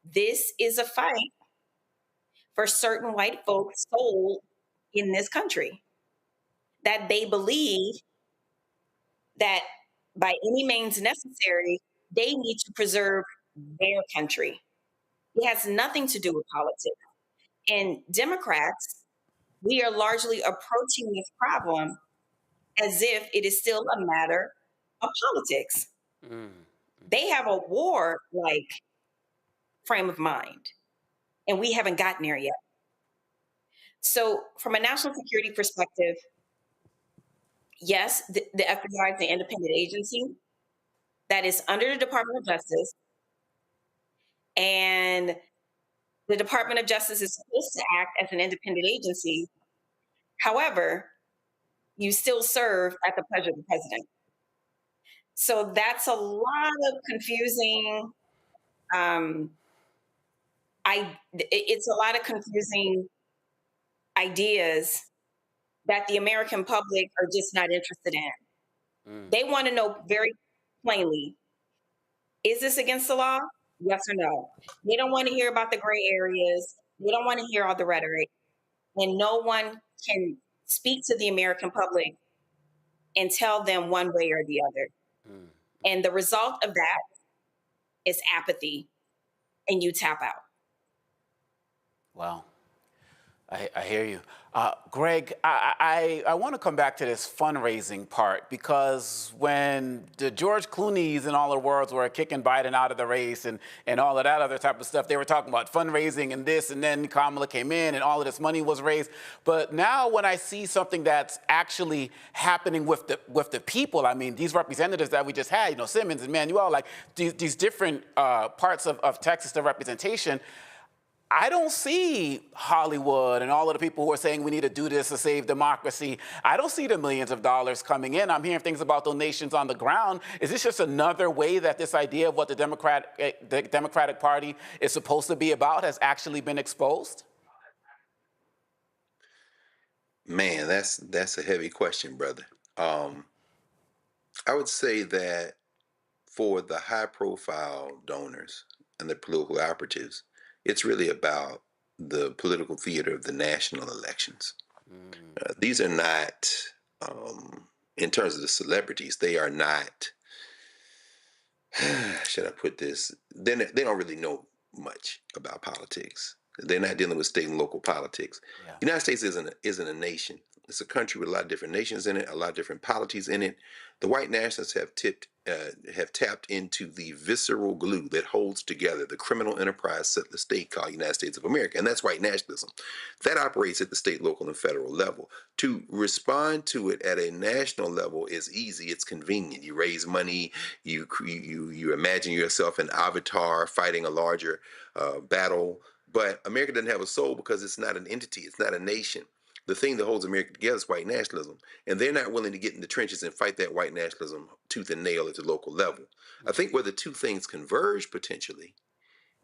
this is a fight for certain white folks' soul in this country, that they believe that by any means necessary, they need to preserve their country. It has nothing to do with politics. And Democrats, we are largely approaching this problem as if it is still a matter of politics. They have a war-like frame of mind, and we haven't gotten there yet. So from a national security perspective, yes, the FBI is an independent agency that is under the Department of Justice, and the Department of Justice is supposed to act as an independent agency. However, you still serve at the pleasure of the president. So that's a lot of confusing, it's a lot of confusing ideas that the American public are just not interested in. They want to know very plainly, is this against the law? Yes or no? They don't want to hear about the gray areas. They don't want to hear all the rhetoric. And no one can speak to the American public and tell them one way or the other. And the result of that is apathy, and you tap out. Wow. I hear you. Greg, I want to come back to this fundraising part, because when the George Clooney's and all the worlds were kicking Biden out of the race and all of that other type of stuff, they were talking about fundraising and this, and then Kamala came in and all of this money was raised. But now when I see something that's actually happening with the people, I mean, these representatives that we just had, Simmons and Manuel, like these different parts of Texas, the representation, I don't see Hollywood and all of the people who are saying we need to do this to save democracy. I don't see the millions of dollars coming in. I'm hearing things about donations on the ground. Is this just another way that this idea of what the Democratic Party is supposed to be about has actually been exposed? Man, that's a heavy question, brother. I would say that for the high-profile donors and the political operatives, it's really about the political theater of the national elections. These are not, in terms of the celebrities, they are not, should I put this, they don't really know much about politics. They're not dealing with state and local politics. Yeah. The United States isn't a nation. It's a country with a lot of different nations in it, a lot of different polities in it. The white nationalists have tapped into the visceral glue that holds together the criminal enterprise settler state called United States of America, and that's white nationalism. That operates at the state, local, and federal level. To respond to it at a national level is easy. It's convenient. You raise money. You imagine yourself an avatar fighting a larger battle. But America doesn't have a soul because it's not an entity. It's not a nation. The thing that holds America together is white nationalism. And they're not willing to get in the trenches and fight that white nationalism tooth and nail at the local level. I think where the two things converge potentially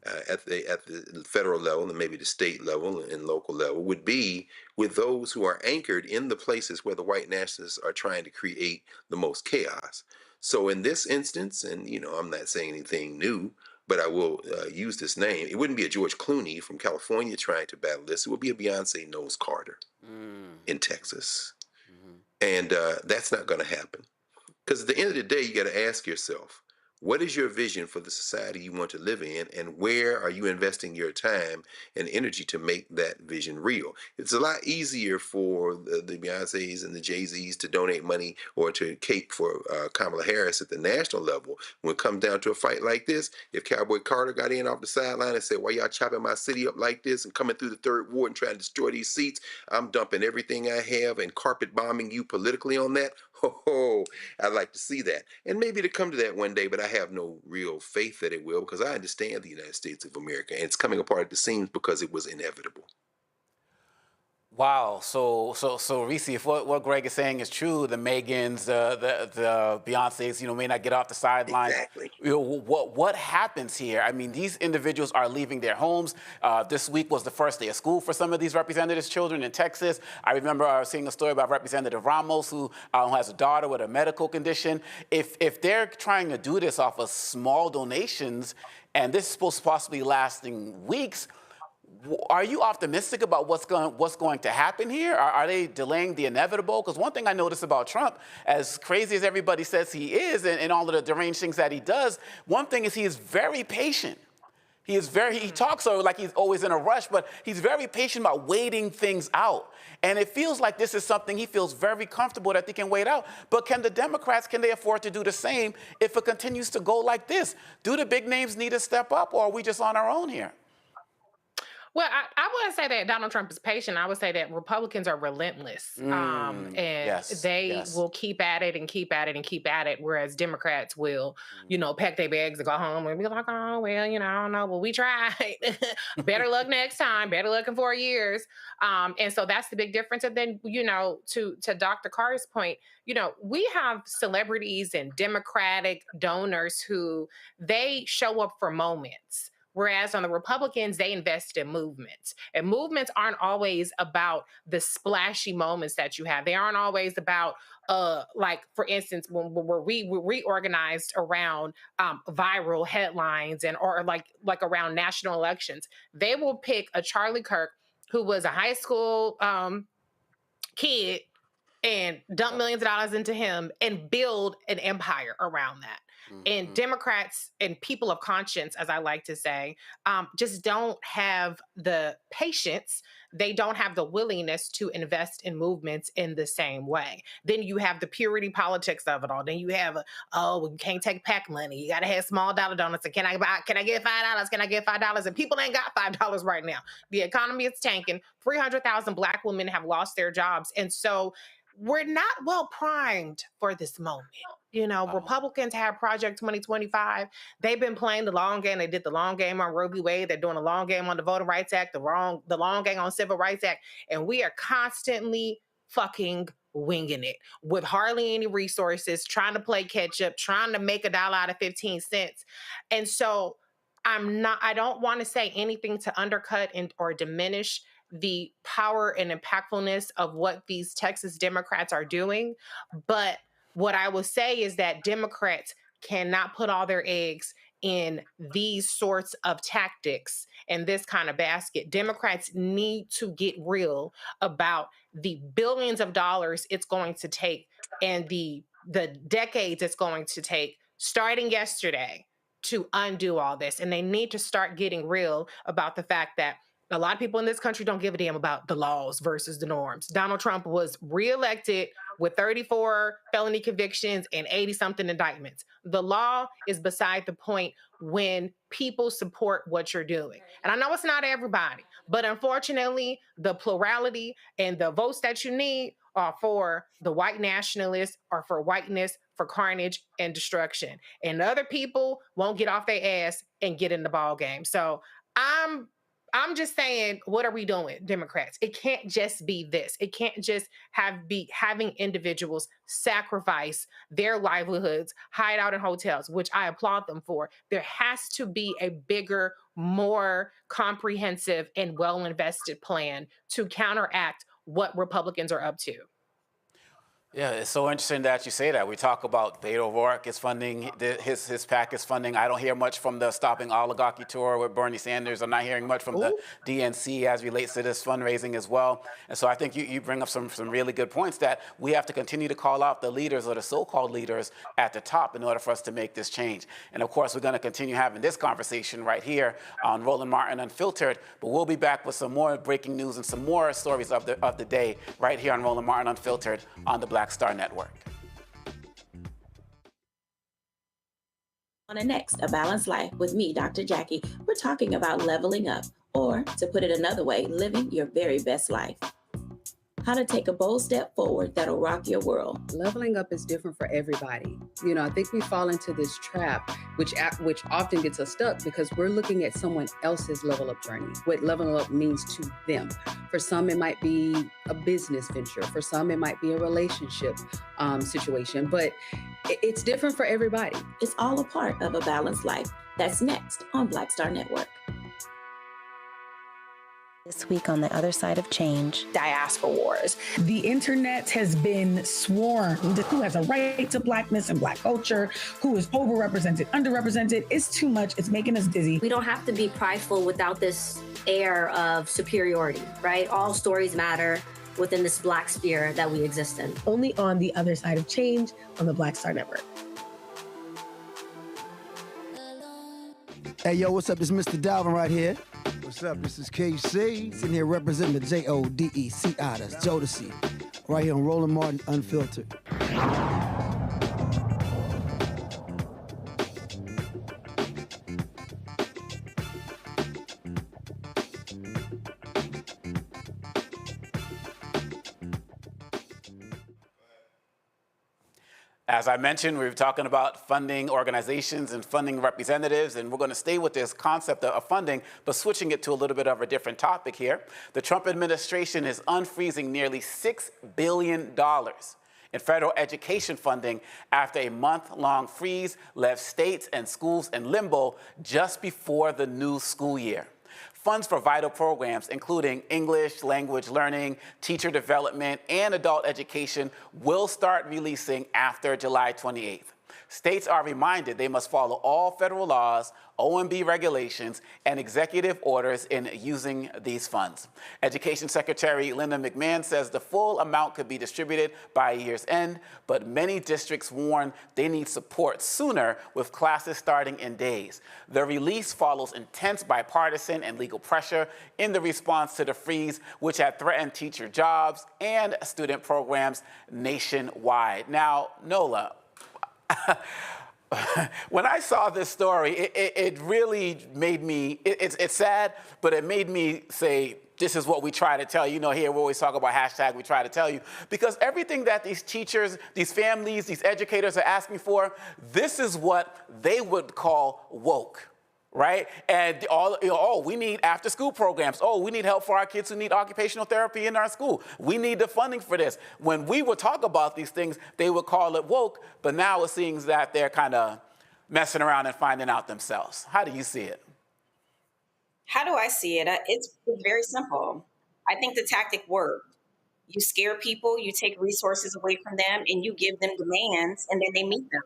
at the federal level and maybe the state level and local level would be with those who are anchored in the places where the white nationalists are trying to create the most chaos. So in this instance, and I'm not saying anything new, but I will use this name. It wouldn't be a George Clooney from California trying to battle this. It would be a Beyonce Knowles Carter in Texas. And that's not going to happen. Because at the end of the day, you got to ask yourself, What is your vision for the society you want to live in, and where are you investing your time and energy to make that vision real? It's a lot easier for the Beyoncés and the Jay-Z's to donate money or to cape for Kamala Harris at the national level. When it comes down to a fight like this, if Cowboy Carter got in off the sideline and said, "Why y'all chopping my city up like this and coming through the third ward and trying to destroy these seats? I'm dumping everything I have and carpet bombing you politically on that." Oh, I'd like to see that. And maybe to come to that one day, but I have no real faith that it will, because I understand the United States of America, and it's coming apart at the seams because it was inevitable. Wow. So, Reese, if what Greg is saying is true, the Megans, the Beyoncés, may not get off the sidelines. Exactly. What happens here? I mean, these individuals are leaving their homes. This week was the first day of school for some of these representatives' children in Texas. I remember seeing a story about Representative Ramos, who has a daughter with a medical condition. If they're trying to do this off of small donations, and this is supposed to possibly lasting weeks, are you optimistic about what's going to happen here? Are they delaying the inevitable? Because one thing I noticed about Trump, as crazy as everybody says he is, and all of the deranged things that he does, one thing is he is very patient. He talks like he's always in a rush, but he's very patient about waiting things out. And it feels like this is something he feels very comfortable that they can wait out. But can the Democrats, can they afford to do the same if it continues to go like this? Do the big names need to step up, or are we just on our own here? Well, I wouldn't say that Donald Trump is patient. I would say that Republicans are relentless, and they will keep at it and keep at it and keep at it, whereas Democrats will, pack their bags and go home and be like, "Oh, well, I don't know, but we tried. Better luck next time. Better luck in 4 years." And so that's the big difference. And then, to Dr. Carr's point, we have celebrities and Democratic donors who they show up for moments. Whereas on the Republicans, they invest in movements. And movements aren't always about the splashy moments that you have. They aren't always about, like, for instance, when we reorganized around viral headlines or like around national elections. They will pick a Charlie Kirk, who was a high school kid, and dump millions of dollars into him and build an empire around that. And Democrats and people of conscience, as I like to say, just don't have the patience. They don't have the willingness to invest in movements in the same way. Then you have the purity politics of it all. Then you have, you can't take PAC money. You got to have small dollar donuts. And can I get $5? Can I get $5? And people ain't got $5 right now. The economy is tanking. 300,000 Black women have lost their jobs. And so we're not well primed for this moment. Republicans have Project 2025. They've been playing the long game. They did the long game on Roe v. Wade. They're doing the long game on the Voting Rights Act, the long game on Civil Rights Act. And we are constantly fucking winging it with hardly any resources, trying to play catch up, trying to make $1 out of 15 cents. And so I don't want to say anything to undercut or diminish the power and impactfulness of what these Texas Democrats are doing. But what I will say is that Democrats cannot put all their eggs in these sorts of tactics and this kind of basket. Democrats need to get real about the billions of dollars it's going to take and the decades it's going to take starting yesterday to undo all this. And they need to start getting real about the fact that a lot of people in this country don't give a damn about the laws versus the norms. Donald Trump was reelected with 34 felony convictions and 80-something indictments. The law is beside the point when people support what you're doing. And I know it's not everybody, but unfortunately, the plurality and the votes that you need are for the white nationalists, or for whiteness, for carnage and destruction. And other people won't get off their ass and get in the ball game. So I'm just saying, what are we doing, Democrats? It can't just be this. It can't just be having individuals sacrifice their livelihoods, hide out in hotels, which I applaud them for. There has to be a bigger, more comprehensive and well-invested plan to counteract what Republicans are up to. Yeah, it's so interesting that you say that. We talk about Beto O'Rourke is funding, his PAC is funding. I don't hear much from the Stopping Oligarchy tour with Bernie Sanders. I'm not hearing much from the DNC as relates to this fundraising as well. And so I think you bring up some really good points that we have to continue to call out the leaders or the so-called leaders at the top in order for us to make this change. And of course, we're going to continue having this conversation right here on Roland Martin Unfiltered, but we'll be back with some more breaking news and some more stories of the day right here on Roland Martin Unfiltered on the Black Star Network. On the next A Balanced Life with me, Dr. Jackie, we're talking about leveling up, or to put it another way, living your very best life. How to take a bold step forward that'll rock your world. Leveling up is different for everybody. You know, I think we fall into this trap, which often gets us stuck because we're looking at someone else's level up journey, what leveling up means to them. For some, it might be a business venture. For some, it might be a relationship situation, but it's different for everybody. It's all a part of A Balanced Life. That's next on Black Star Network. This week on the other side of change. Diaspora wars. The internet has been swarmed. Who has a right to blackness and black culture? Who is overrepresented, underrepresented? It's too much. It's making us dizzy. We don't have to be prideful without this air of superiority, right? All stories matter within this black sphere that we exist in. Only on the other side of change on the Black Star Network. Hey, yo, what's up? This is Mr. Dalvin right here. What's up? This is KC. Sitting here representing the JODECI, that's Jodeci. Right here on Roland Martin Unfiltered. As I mentioned, we were talking about funding organizations and funding representatives, and we're going to stay with this concept of funding, but switching it to a little bit of a different topic here. The Trump administration is unfreezing nearly $6 billion in federal education funding after a month-long freeze left states and schools in limbo just before the new school year. Funds for vital programs, including English language learning, teacher development, and adult education, will start releasing after July 28th. States are reminded they must follow all federal laws, OMB regulations, and executive orders in using these funds. Education Secretary Linda McMahon says the full amount could be distributed by year's end, but many districts warn they need support sooner with classes starting in days. The release follows intense bipartisan and legal pressure in the response to the freeze, which had threatened teacher jobs and student programs nationwide. Now, Nola, when I saw this story, it really made me, it's sad, but it made me say, this is what we try to tell you. You know, here we always talk about hashtag we try to tell you, because everything that these teachers, these families, these educators are asking for, this is what they would call woke. Right? And we need after school programs. Oh, we need help for our kids who need occupational therapy in our school. We need the funding for this. When we would talk about these things, they would call it woke, but now it seems that they're kind of messing around and finding out themselves. How do you see it? How do I see it? It's very simple. I think the tactic worked. You scare people, you take resources away from them, and you give them demands, and then they meet them.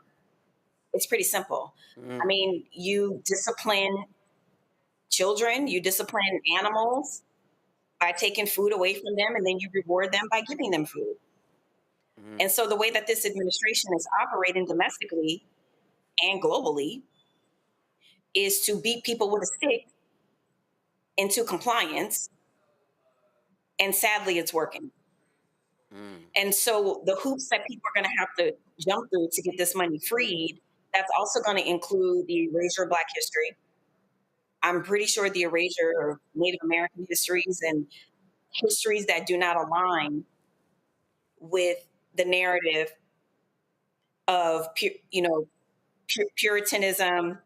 It's pretty simple. I mean, you discipline children, you discipline animals by taking food away from them, and then you reward them by giving them food. And so the way that this administration is operating domestically and globally is to beat people with a stick into compliance. And sadly, it's working. And so the hoops that people are going to have to jump through to get this money freed, that's also going to include the erasure of Black history. I'm pretty sure the erasure of Native American histories and histories that do not align with the narrative of, Puritanism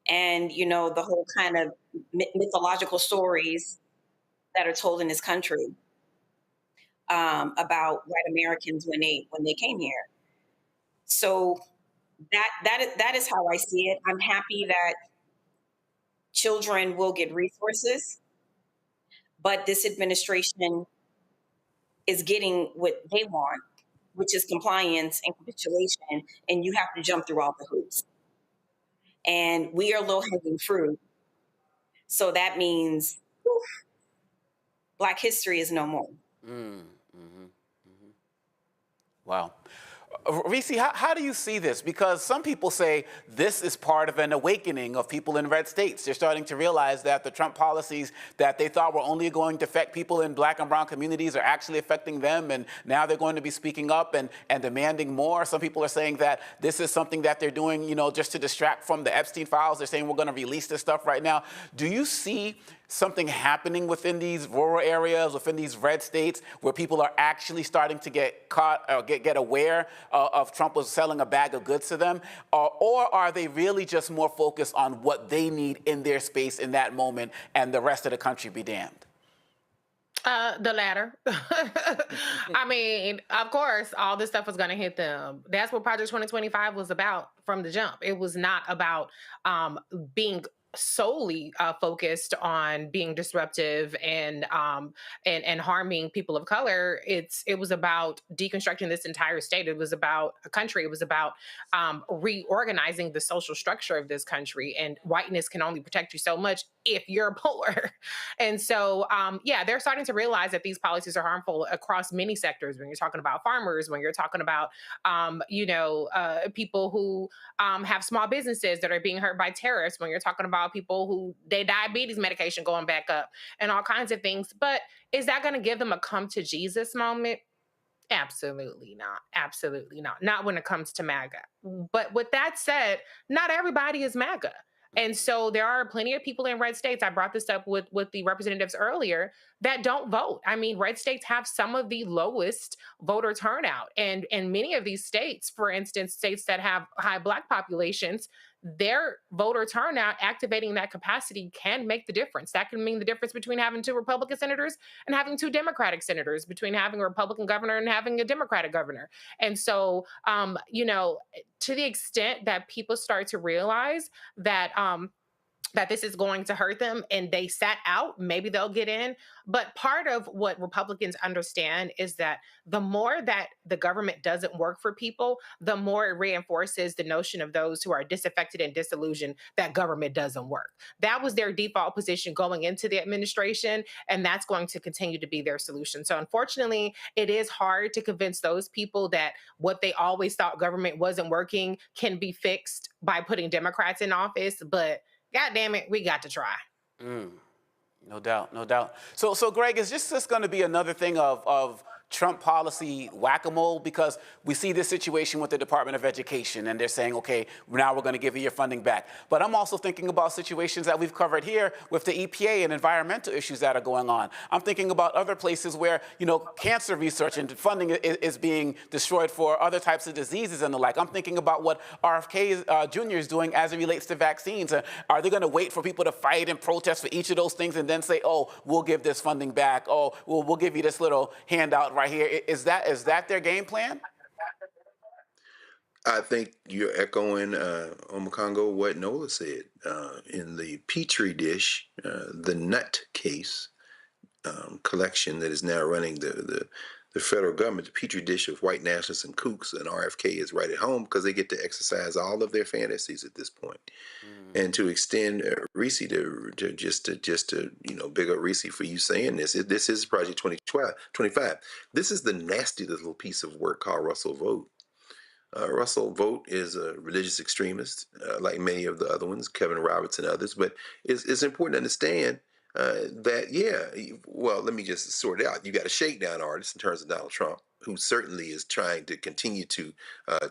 and, the whole kind of mythological stories that are told in this country about white Americans when they came here. So that is how I see it. I'm happy that children will get resources, but this administration is getting what they want, which is compliance and capitulation, and you have to jump through all the hoops. And we are low-hanging fruit. So that means Black history is no more. Wow. Reese, how do you see this? Because some people say this is part of an awakening of people in red states. They're starting to realize that the Trump policies that they thought were only going to affect people in Black and brown communities are actually affecting them, and now they're going to be speaking up and demanding more. Some people are saying that this is something that they're doing, just to distract from the Epstein files. They're saying we're going to release this stuff right now. Do you see something happening within these rural areas, within these red states, where people are actually starting to get caught or get aware of Trump was selling a bag of goods to them? Or are they really just more focused on what they need in their space in that moment, and the rest of the country be damned? The latter. I mean, of course, all this stuff was going to hit them. That's what Project 2025 was about from the jump. It was not about being solely focused on being disruptive and harming people of color. It was about deconstructing this entire state. It was about a country. It was about reorganizing the social structure of this country. And whiteness can only protect you so much if you're poor. And so, they're starting to realize that these policies are harmful across many sectors. When you're talking about farmers, when you're talking about, people who have small businesses that are being hurt by tariffs, when you're talking about people who their diabetes medication going back up and all kinds of things. But is that going to give them a come to Jesus moment? Absolutely not. Absolutely not. Not when it comes to MAGA. But with that said, not everybody is MAGA. And so there are plenty of people in red states, I brought this up with the representatives earlier, that don't vote. I mean, red states have some of the lowest voter turnout. And many of these states, for instance, states that have high Black populations, their voter turnout, activating that capacity, can make the difference. That can mean the difference between having 2 Republican senators and having 2 Democratic senators, between having a Republican governor and having a Democratic governor. And so, to the extent that people start to realize that that this is going to hurt them and they sat out, maybe they'll get in. But part of what Republicans understand is that the more that the government doesn't work for people, the more it reinforces the notion of those who are disaffected and disillusioned that government doesn't work. That was their default position going into the administration, and that's going to continue to be their solution. So unfortunately, it is hard to convince those people that what they always thought government wasn't working can be fixed by putting Democrats in office, but God damn it, we got to try. No doubt, no doubt. So Greg, is this going to be another thing of Trump policy whack-a-mole? Because we see this situation with the Department of Education, and they're saying, okay, now we're going to give you your funding back. But I'm also thinking about situations that we've covered here with the EPA and environmental issues that are going on. I'm thinking about other places where, cancer research and funding is being destroyed for other types of diseases and the like. I'm thinking about what RFK Jr. is doing as it relates to vaccines. Are they going to wait for people to fight and protest for each of those things and then say, oh, we'll give this funding back. Oh, we'll give you this little handout right here? Is that their game plan? I think you're echoing Omakongo what Nola said. In the Petri dish, the nut case collection that is now running the federal government, the Petri dish of white nationalists and kooks, and RFK is right at home because they get to exercise all of their fantasies at this point. And to extend Reese to big up Reese for you saying this. This is Project 2025. This is the nasty little piece of work called Russell Vogt. Russell Vogt is a religious extremist, like many of the other ones, Kevin Roberts and others. But it's important to understand let me just sort it out. You got a shakedown artist in terms of Donald Trump, who certainly is trying to continue to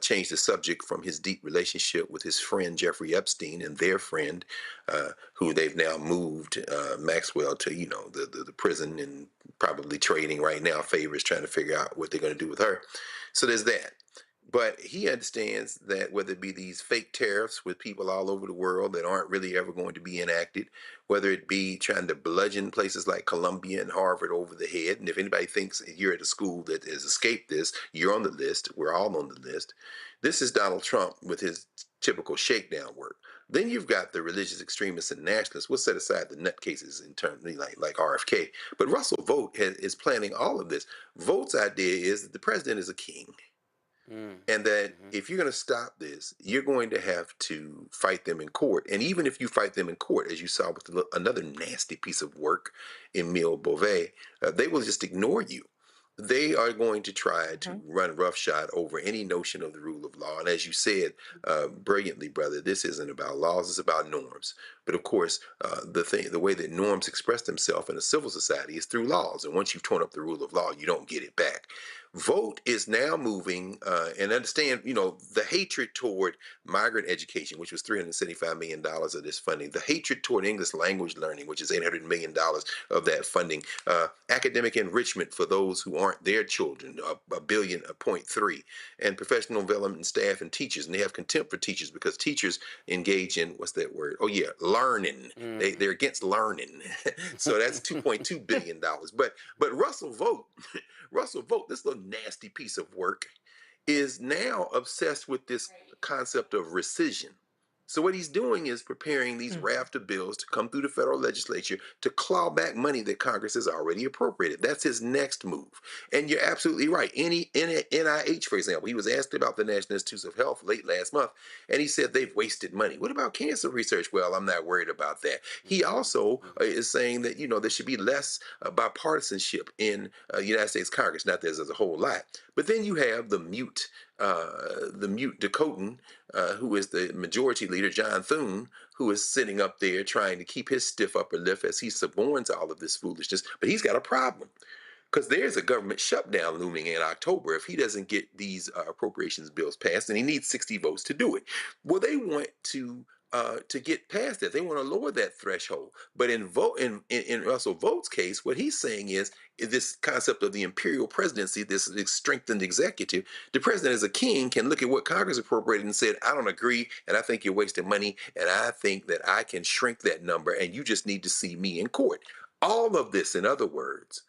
change the subject from his deep relationship with his friend Jeffrey Epstein and their friend, who they've now moved, Maxwell, to the prison, and probably trading right now favors, trying to figure out what they're going to do with her. So there's that. But he understands that whether it be these fake tariffs with people all over the world that aren't really ever going to be enacted, whether it be trying to bludgeon places like Columbia and Harvard over the head. And if anybody thinks you're at a school that has escaped this, you're on the list. We're all on the list. This is Donald Trump with his typical shakedown work. Then you've got the religious extremists and nationalists. We'll set aside the nutcases in terms like RFK. But Russell Vogt is planning all of this. Vogt's idea is that the president is a king. And that if you're going to stop this, you're going to have to fight them in court. And even if you fight them in court, as you saw with another nasty piece of work, Emile Beauvais, they will just ignore you. They are going to try to run roughshod over any notion of the rule of law. And as you said brilliantly, brother, this isn't about laws, it's about norms. But of course, the way that norms express themselves in a civil society is through laws. And once you've torn up the rule of law, you don't get it back. Vote is now moving, and understand, the hatred toward migrant education, which was $375 million of this funding, the hatred toward English language learning, which is $800 million of that funding, academic enrichment for those who aren't their children, $1.3 billion, and professional development staff and teachers. And they have contempt for teachers because teachers engage in, what's that word? Oh yeah, learning. They're against learning. So that's $2.2 billion. But Russell Vogt, this little nasty piece of work, is now obsessed with this concept of rescission. So what he's doing is preparing these raft of bills to come through the federal legislature to claw back money that Congress has already appropriated. That's his next move. And you're absolutely right. NIH, for example, he was asked about the National Institutes of Health late last month, and he said they've wasted money. What about cancer research? Well, I'm not worried about that. He also is saying that, there should be less bipartisanship in the United States Congress. Not that there's a whole lot. But then you have the mute Dakotan, who is the majority leader, John Thune, who is sitting up there trying to keep his stiff upper lip as he suborns all of this foolishness. But he's got a problem because there's a government shutdown looming in October if he doesn't get these appropriations bills passed, and he needs 60 votes to do it. Well, they want to get past that. They want to lower that threshold. But in Russell Vogt's case, what he's saying is this concept of the imperial presidency, this strengthened executive. The president as a king can look at what Congress appropriated and said, I don't agree, and I think you're wasting money, and I think that I can shrink that number, and you just need to see me in court. All of this, in other words,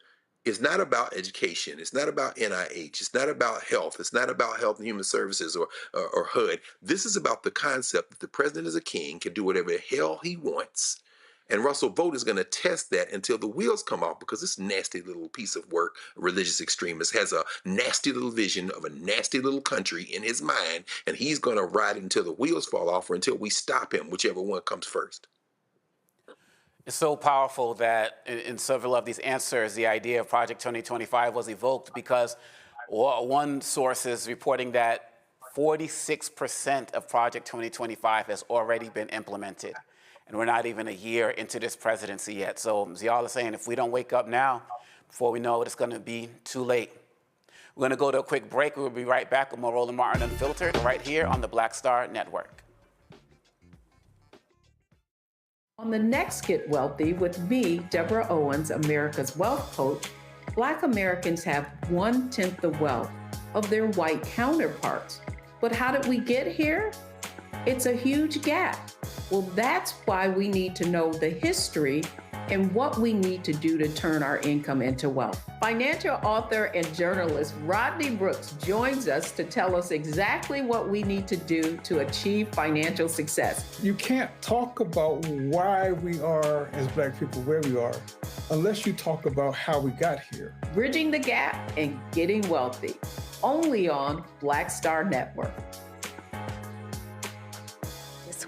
is not about education. It's not about NIH. It's not about health. It's not about Health and Human Services or HUD. This is about the concept that the president as a king can do whatever the hell he wants. And Russell Vogt is going to test that until the wheels come off, because this nasty little piece of work, a religious extremist, has a nasty little vision of a nasty little country in his mind, and he's going to ride it until the wheels fall off or until we stop him, whichever one comes first. It's so powerful that in several of these answers, the idea of Project 2025 was evoked because one source is reporting that 46% of Project 2025 has already been implemented. And we're not even a year into this presidency yet. So as y'all are saying, if we don't wake up now, before we know it, it's going to be too late. We're going to go to a quick break. We'll be right back with more Roland Martin Unfiltered right here on the Black Star Network. On the next Get Wealthy with me, Deborah Owens, America's Wealth Coach, Black Americans have 1/10 the wealth of their white counterparts. But how did we get here? It's a huge gap. Well, that's why we need to know the history and what we need to do to turn our income into wealth. Financial author and journalist Rodney Brooks joins us to tell us exactly what we need to do to achieve financial success. You can't talk about why we are, as Black people, where we are, unless you talk about how we got here. Bridging the Gap and Getting Wealthy, only on Black Star Network.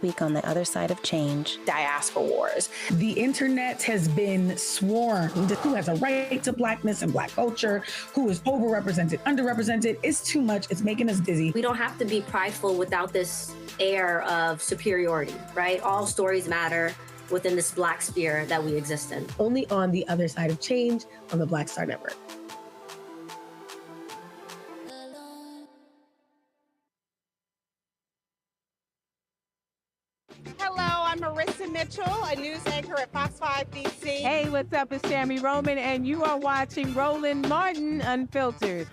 Week on the other side of change. Diaspora wars. The internet has been swarmed. Who has a right to Blackness and Black culture? Who is overrepresented, underrepresented? It's too much. It's making us dizzy. We don't have to be prideful without this air of superiority, right? All stories matter within this Black sphere that we exist in. Only on the other side of change on the Black Star Network. Hello, I'm Marissa Mitchell, a news anchor at Fox 5 DC. Hey, what's up? It's Tammy Roman, and you are watching Roland Martin Unfiltered.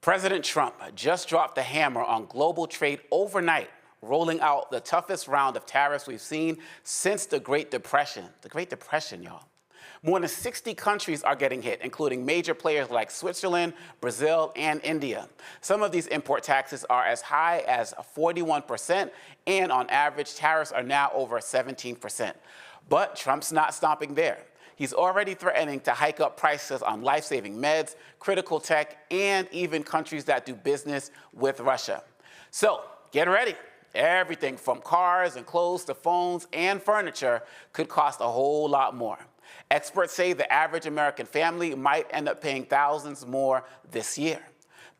President Trump just dropped the hammer on global trade overnight, rolling out the toughest round of tariffs we've seen since the Great Depression. The Great Depression, y'all. More than 60 countries are getting hit, including major players like Switzerland, Brazil, and India. Some of these import taxes are as high as 41%, and on average, tariffs are now over 17%. But Trump's not stopping there. He's already threatening to hike up prices on life-saving meds, critical tech, and even countries that do business with Russia. So get ready. Everything from cars and clothes to phones and furniture could cost a whole lot more. Experts say the average American family might end up paying thousands more this year.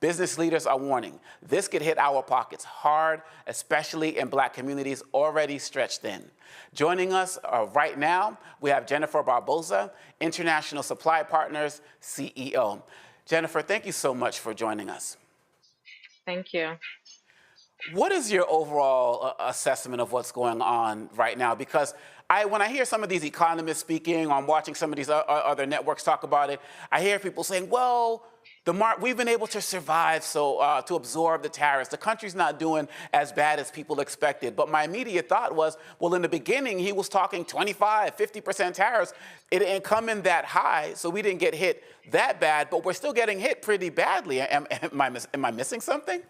Business leaders are warning this could hit our pockets hard, especially in Black communities already stretched thin. Joining us right now, we have Jennifer Barbossa, International Supply Partners CEO. Jennifer, thank you so much for joining us. Thank you. What is your overall assessment of what's going on right now? Because when I hear some of these economists speaking, or I'm watching some of these other networks talk about it, I hear people saying, well, we've been able to survive, so to absorb the tariffs. The country's not doing as bad as people expected. But my immediate thought was, well, in the beginning, he was talking 25, 50% tariffs. It didn't come in that high, so we didn't get hit that bad, but we're still getting hit pretty badly. Am I missing something?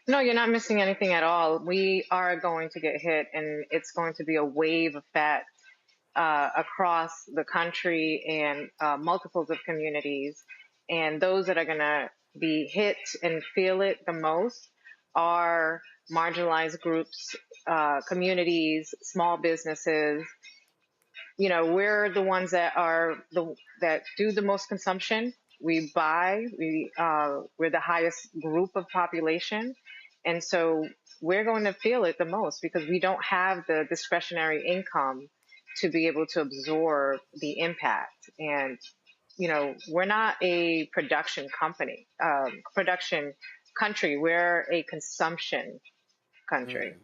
No, you're not missing anything at all. We are going to get hit, and it's going to be a wave effect across the country and multiples of communities. And those that are going to be hit and feel it the most are marginalized groups, communities, small businesses. You know, we're the ones that that do the most consumption. We buy. We're the highest group of population. And so we're going to feel it the most because we don't have the discretionary income to be able to absorb the impact. And, you know, we're not a production country. We're a consumption country.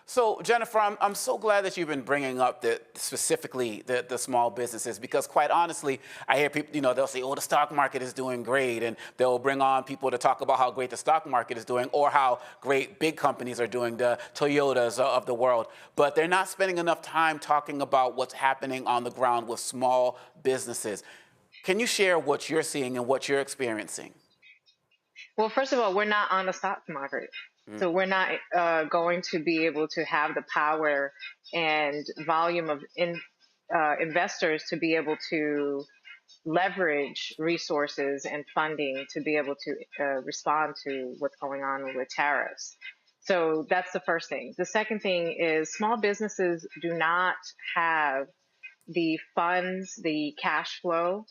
So, Jennifer, I'm so glad that you've been bringing up specifically the small businesses, because quite honestly, I hear people, you know, they'll say, oh, the stock market is doing great, and they'll bring on people to talk about how great the stock market is doing or how great big companies are doing, the Toyotas of the world. But they're not spending enough time talking about what's happening on the ground with small businesses. Can you share what you're seeing and what you're experiencing? Well, first of all, we're not on the stock market. So we're not going to be able to have the power and volume of investors to be able to leverage resources and funding to be able to respond to what's going on with tariffs. So that's the first thing. The second thing is small businesses do not have the funds, the cash flow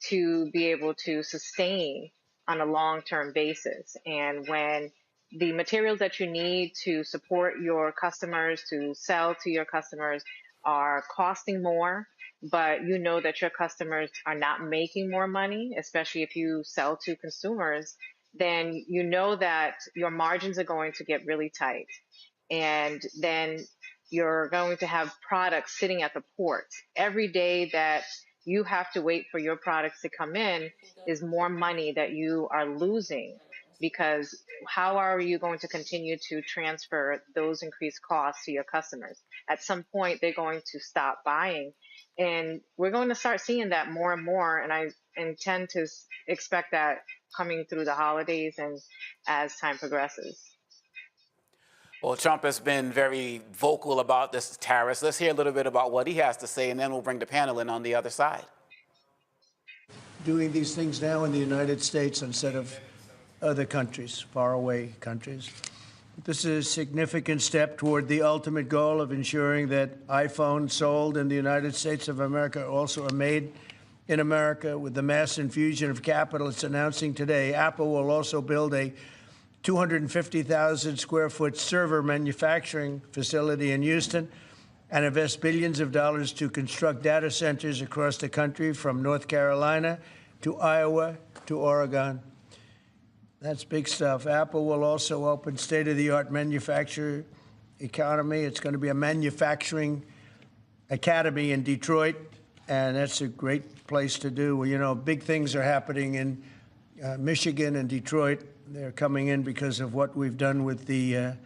to be able to sustain on a long-term basis. And when the materials that you need to support your customers, to sell to your customers, are costing more, but you know that your customers are not making more money, especially if you sell to consumers, then you know that your margins are going to get really tight. And then you're going to have products sitting at the port. Every day that you have to wait for your products to come in is more money that you are losing, because how are you going to continue to transfer those increased costs to your customers? At some point, they're going to stop buying. And we're going to start seeing that more and more. And I intend to expect that coming through the holidays and as time progresses. Well, Trump has been very vocal about this tariffs. Let's hear a little bit about what he has to say, and then we'll bring the panel in on the other side. Doing these things now in the United States instead of other countries, faraway countries. This is a significant step toward the ultimate goal of ensuring that iPhones sold in the United States of America also are made in America. With the mass infusion of capital it's announcing today, Apple will also build a 250,000 square foot server manufacturing facility in Houston and invest billions of dollars to construct data centers across the country, from North Carolina to Iowa to Oregon. That's big stuff. Apple will also open state-of-the-art manufacturing economy. It's going to be a manufacturing academy in Detroit, and that's a great place to do. Well, you know, big things are happening in Michigan and Detroit. They're coming in because of what we've done with the,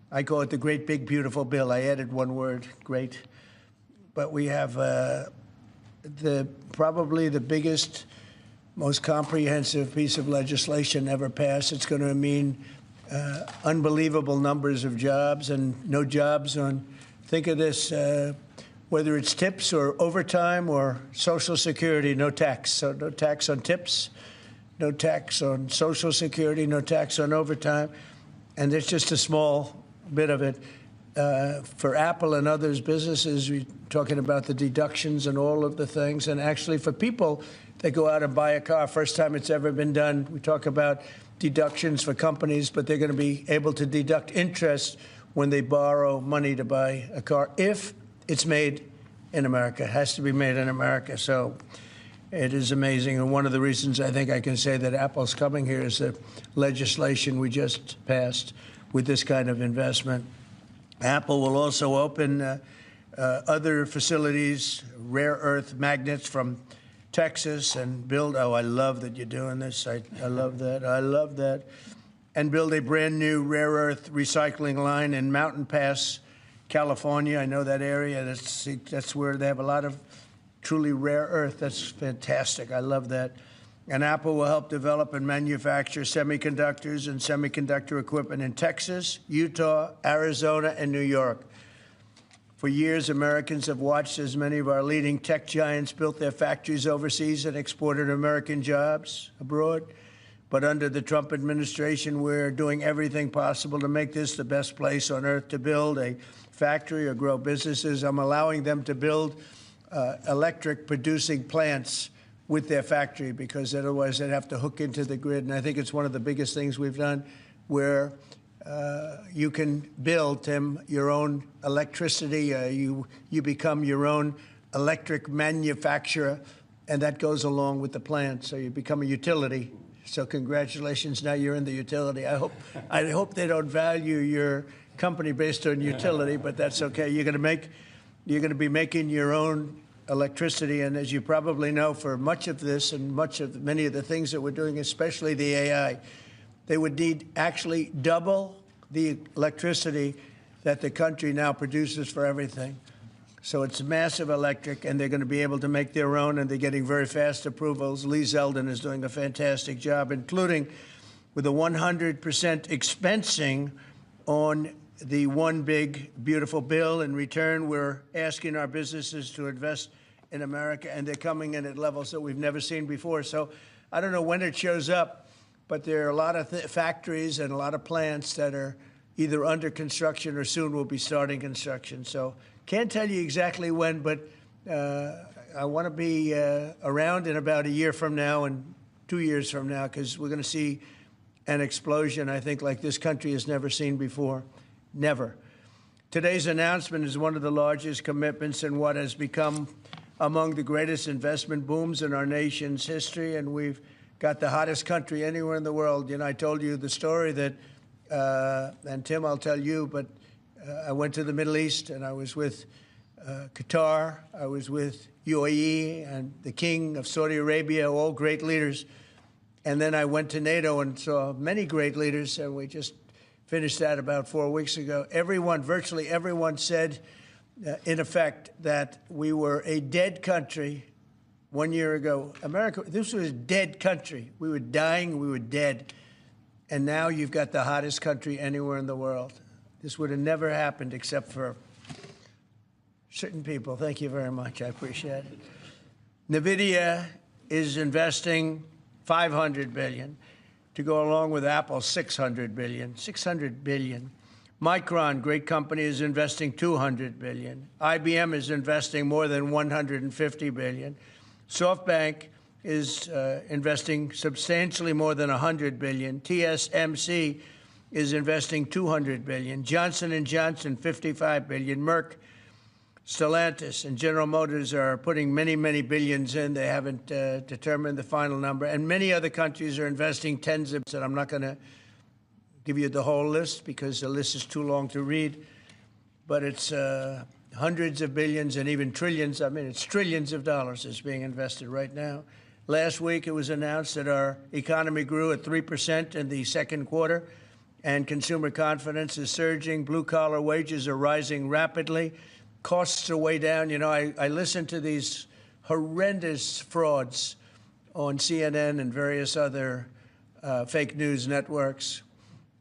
I call it the Great Big Beautiful Bill. I added one word, great. but we have probably the biggest, most comprehensive piece of legislation ever passed. It's going to mean unbelievable numbers of jobs and no jobs on, think of this, whether it's tips or overtime or Social Security, no tax. So no tax on tips, no tax on Social Security, no tax on overtime. And it's just a small bit of it. For Apple and others businesses, we're talking about the deductions and all of the things. And actually for people that go out and buy a car, first time it's ever been done, we talk about deductions for companies, but they're going to be able to deduct interest when they borrow money to buy a car if it's made in America. It has to be made in America. So it is amazing. And one of the reasons I think I can say that Apple's coming here is the legislation we just passed with this kind of investment. Apple will also open other facilities, rare earth magnets from Texas, and build, oh, I love that you're doing this. I love that. I love that. And build a brand new rare earth recycling line in Mountain Pass, California. I know that area. That's where they have a lot of truly rare earth. That's fantastic. I love that. And Apple will help develop and manufacture semiconductors and semiconductor equipment in Texas, Utah, Arizona, and New York. For years, Americans have watched as many of our leading tech giants built their factories overseas and exported American jobs abroad. But under the Trump administration, we're doing everything possible to make this the best place on earth to build a factory or grow businesses. I'm allowing them to build electric producing plants with their factory, because otherwise they'd have to hook into the grid. And I think it's one of the biggest things we've done, where you can build, Tim, your own electricity. You become your own electric manufacturer, and that goes along with the plant. So you become a utility. So congratulations, now you're in the utility. I hope they don't value your company based on utility, but that's okay. You're going to be making your own electricity, and as you probably know, for much of this and many of the things that we're doing, especially the AI, they would need actually double the electricity that the country now produces for everything. So it's massive electric, and they're going to be able to make their own, and they're getting very fast approvals. Lee Zeldin is doing a fantastic job, including with a 100% expensing on the one big, beautiful bill. In return, we're asking our businesses to invest in America, and they're coming in at levels that we've never seen before. So I don't know when it shows up, but there are a lot of factories and a lot of plants that are either under construction or soon will be starting construction. So can't tell you exactly when, but I want to be around in about a year from now and 2 years from now, because we're going to see an explosion, I think, like this country has never seen before. Never. Today's announcement is one of the largest commitments in what has become among the greatest investment booms in our nation's history, and we've got the hottest country anywhere in the world. You know, I told you the story that, and Tim, I'll tell you, but I went to the Middle East, and I was with Qatar, I was with UAE and the King of Saudi Arabia, all great leaders. And then I went to NATO and saw many great leaders, and we just finished that about 4 weeks ago. Virtually everyone said, in effect, that we were a dead country 1 year ago. America, this was a dead country. We were dying, we were dead. And now you've got the hottest country anywhere in the world. This would have never happened except for certain people. Thank you very much. I appreciate it. NVIDIA is investing $500 billion to go along with Apple's $600 billion. $600 billion. Micron, great company, is investing $200 billion. IBM is investing more than $150 billion. SoftBank is investing substantially more than $100 billion. TSMC is investing $200 billion. Johnson & Johnson, $55 billion. Merck, Stellantis, and General Motors are putting many, many billions in. They haven't determined the final number. And many other countries are investing tens of billions. And I'm not going to give you the whole list because the list is too long to read. But it's hundreds of billions and even trillions. I mean, it's trillions of dollars that's being invested right now. Last week, it was announced that our economy grew at 3% in the second quarter, and consumer confidence is surging. Blue-collar wages are rising rapidly, costs are way down. You know, I listen to these horrendous frauds on CNN and various other fake news networks,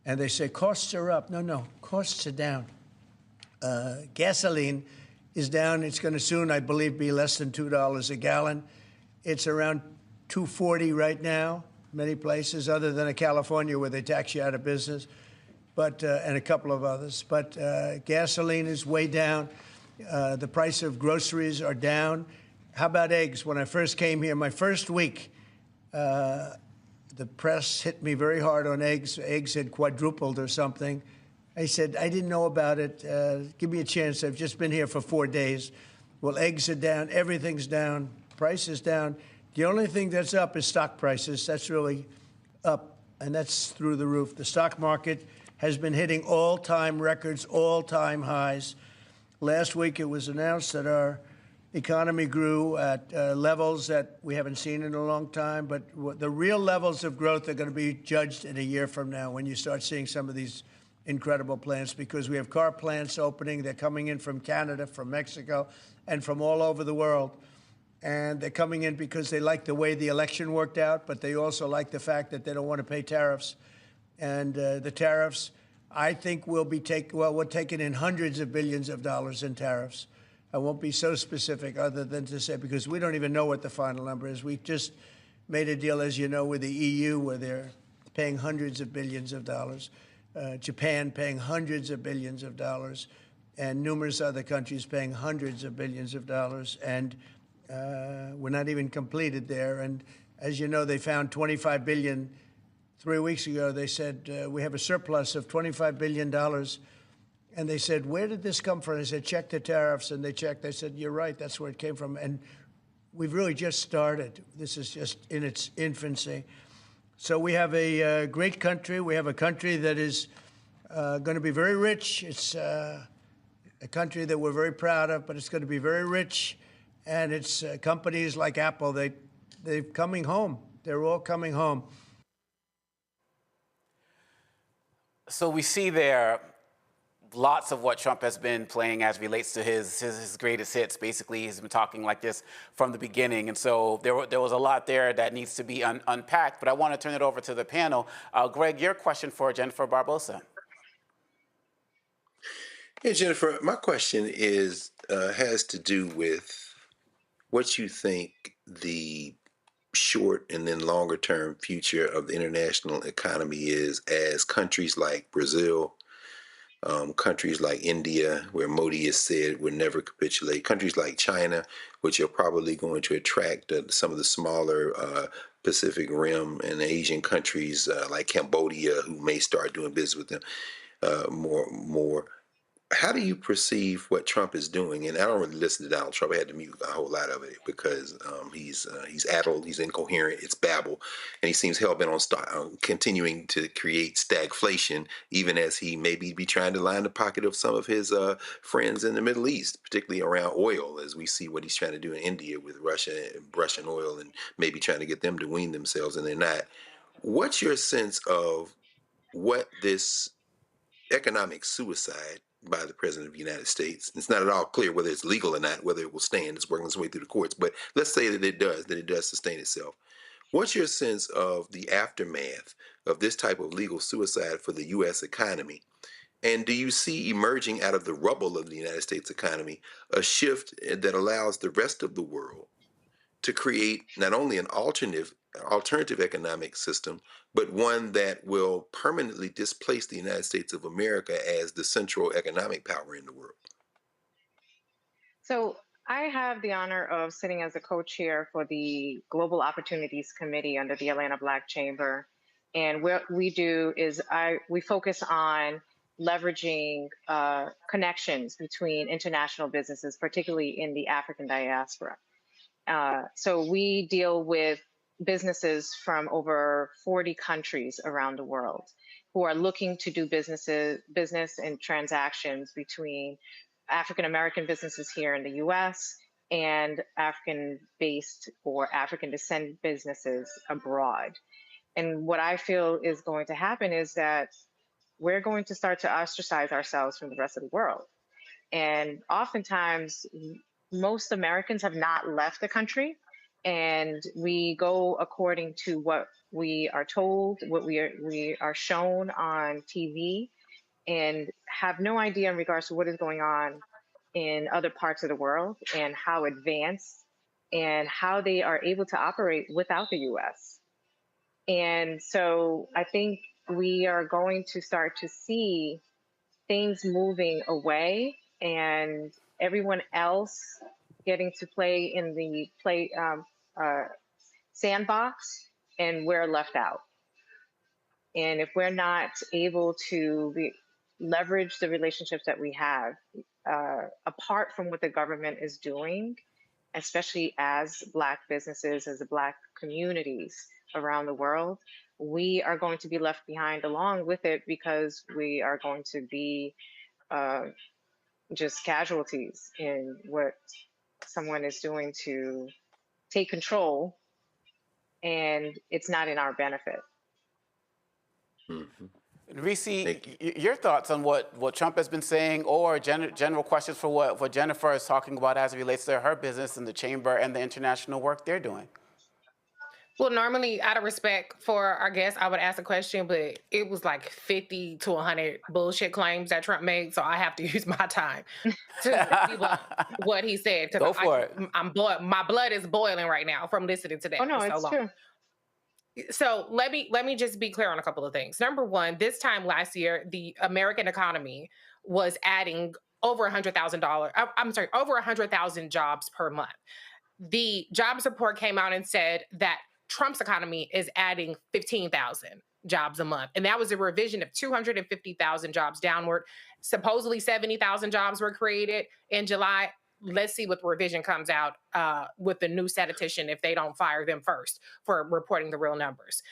and they say costs are up. No, costs are down. Gasoline is down. It's going to soon, I believe, be less than $2 a gallon. It's around $2.40 right now, many places, other than in California where they tax you out of business, but and a couple of others. But gasoline is way down. The price of groceries are down. How about eggs? When I first came here, my first week, the press hit me very hard on eggs. Eggs had quadrupled or something. I said, I didn't know about it. Give me a chance. I've just been here for 4 days. Well, eggs are down. Everything's down. Price is down. The only thing that's up is stock prices. That's really up, and that's through the roof. The stock market has been hitting all-time records, all-time highs. Last week, it was announced that our economy grew at levels that we haven't seen in a long time. But the real levels of growth are going to be judged in a year from now when you start seeing some of these incredible plants, because we have car plants opening. They're coming in from Canada, from Mexico, and from all over the world. And they're coming in because they like the way the election worked out, but they also like the fact that they don't want to pay tariffs. And the tariffs, I think, we're taking in hundreds of billions of dollars in tariffs. I won't be so specific other than to say, because we don't even know what the final number is. We just made a deal, as you know, with the EU where they're paying hundreds of billions of dollars. Japan paying hundreds of billions of dollars, and numerous other countries paying hundreds of billions of dollars. And we're not even completed there. And as you know, they found $25 billion 3 weeks ago. They said, we have a surplus of $25 billion. And they said, where did this come from? I said, check the tariffs. And they checked. They said, you're right. That's where it came from. And we've really just started. This is just in its infancy. So we have a great country. We have a country that is going to be very rich. It's a country that we're very proud of, but it's going to be very rich. And it's companies like Apple, they're coming home. They're all coming home. So we see there lots of what Trump has been playing as relates to his greatest hits. Basically, he's been talking like this from the beginning. And so there was a lot there that needs to be unpacked. But I want to turn it over to the panel. Greg, your question for Jennifer Barbossa. Yeah, Jennifer, my question has to do with what you think the short and then longer term future of the international economy is, as countries like Brazil, countries like India, where Modi has said would never capitulate, countries like China, which are probably going to attract some of the smaller Pacific Rim and Asian countries like Cambodia, who may start doing business with them more. How do you perceive what Trump is doing? And I don't really listen to Donald Trump. I had to mute a whole lot of it because he's addled, he's incoherent, it's babble, and he seems hell-bent on continuing to create stagflation, even as he maybe be trying to line the pocket of some of his friends in the Middle East, particularly around oil, as we see what he's trying to do in India with Russian oil, and maybe trying to get them to wean themselves, and they're not. What's your sense of what this economic suicide by the President of the United States? It's not at all clear whether it's legal or not, whether it will stand. It's working its way through the courts. But let's say that it does sustain itself. What's your sense of the aftermath of this type of legal suicide for the U.S. economy? And do you see emerging out of the rubble of the United States economy a shift that allows the rest of the world to create not only an alternative economic system, but one that will permanently displace the United States of America as the central economic power in the world? So I have the honor of sitting as a co-chair for the Global Opportunities Committee under the Atlanta Black Chamber. And what we do is we focus on leveraging connections between international businesses, particularly in the African diaspora. So we deal with businesses from over 40 countries around the world who are looking to do business and transactions between African American businesses here in the US and African-based or African descent businesses abroad. And what I feel is going to happen is that we're going to start to ostracize ourselves from the rest of the world. And oftentimes, most Americans have not left the country, and we go according to what we are told, what we are shown on TV, and have no idea in regards to what is going on in other parts of the world and how advanced and how they are able to operate without the US. And so I think we are going to start to see things moving away and everyone else getting to play in the sandbox, and we're left out. And if we're not able to leverage the relationships that we have, apart from what the government is doing, especially as Black businesses, as the Black communities around the world, we are going to be left behind along with it, because we are going to be just casualties in what someone is doing to take control, and it's not in our benefit. Reese, your thoughts on what Trump has been saying, or general questions for what Jennifer is talking about as it relates to her business and the chamber and the international work they're doing? Well, normally, out of respect for our guests, I would ask a question, but it was like 50 to 100 bullshit claims that Trump made, so I have to use my time to see what he said. Go for it. My blood is boiling right now from listening to that. Oh no, for so it's long. true. So let me just be clear on a couple of things. Number one, this time last year, the American economy was adding over over 100,000 jobs per month. The jobs report came out and said that Trump's economy is adding 15,000 jobs a month. And that was a revision of 250,000 jobs downward. Supposedly 70,000 jobs were created in July. Let's see what the revision comes out with the new statistician if they don't fire them first for reporting the real numbers.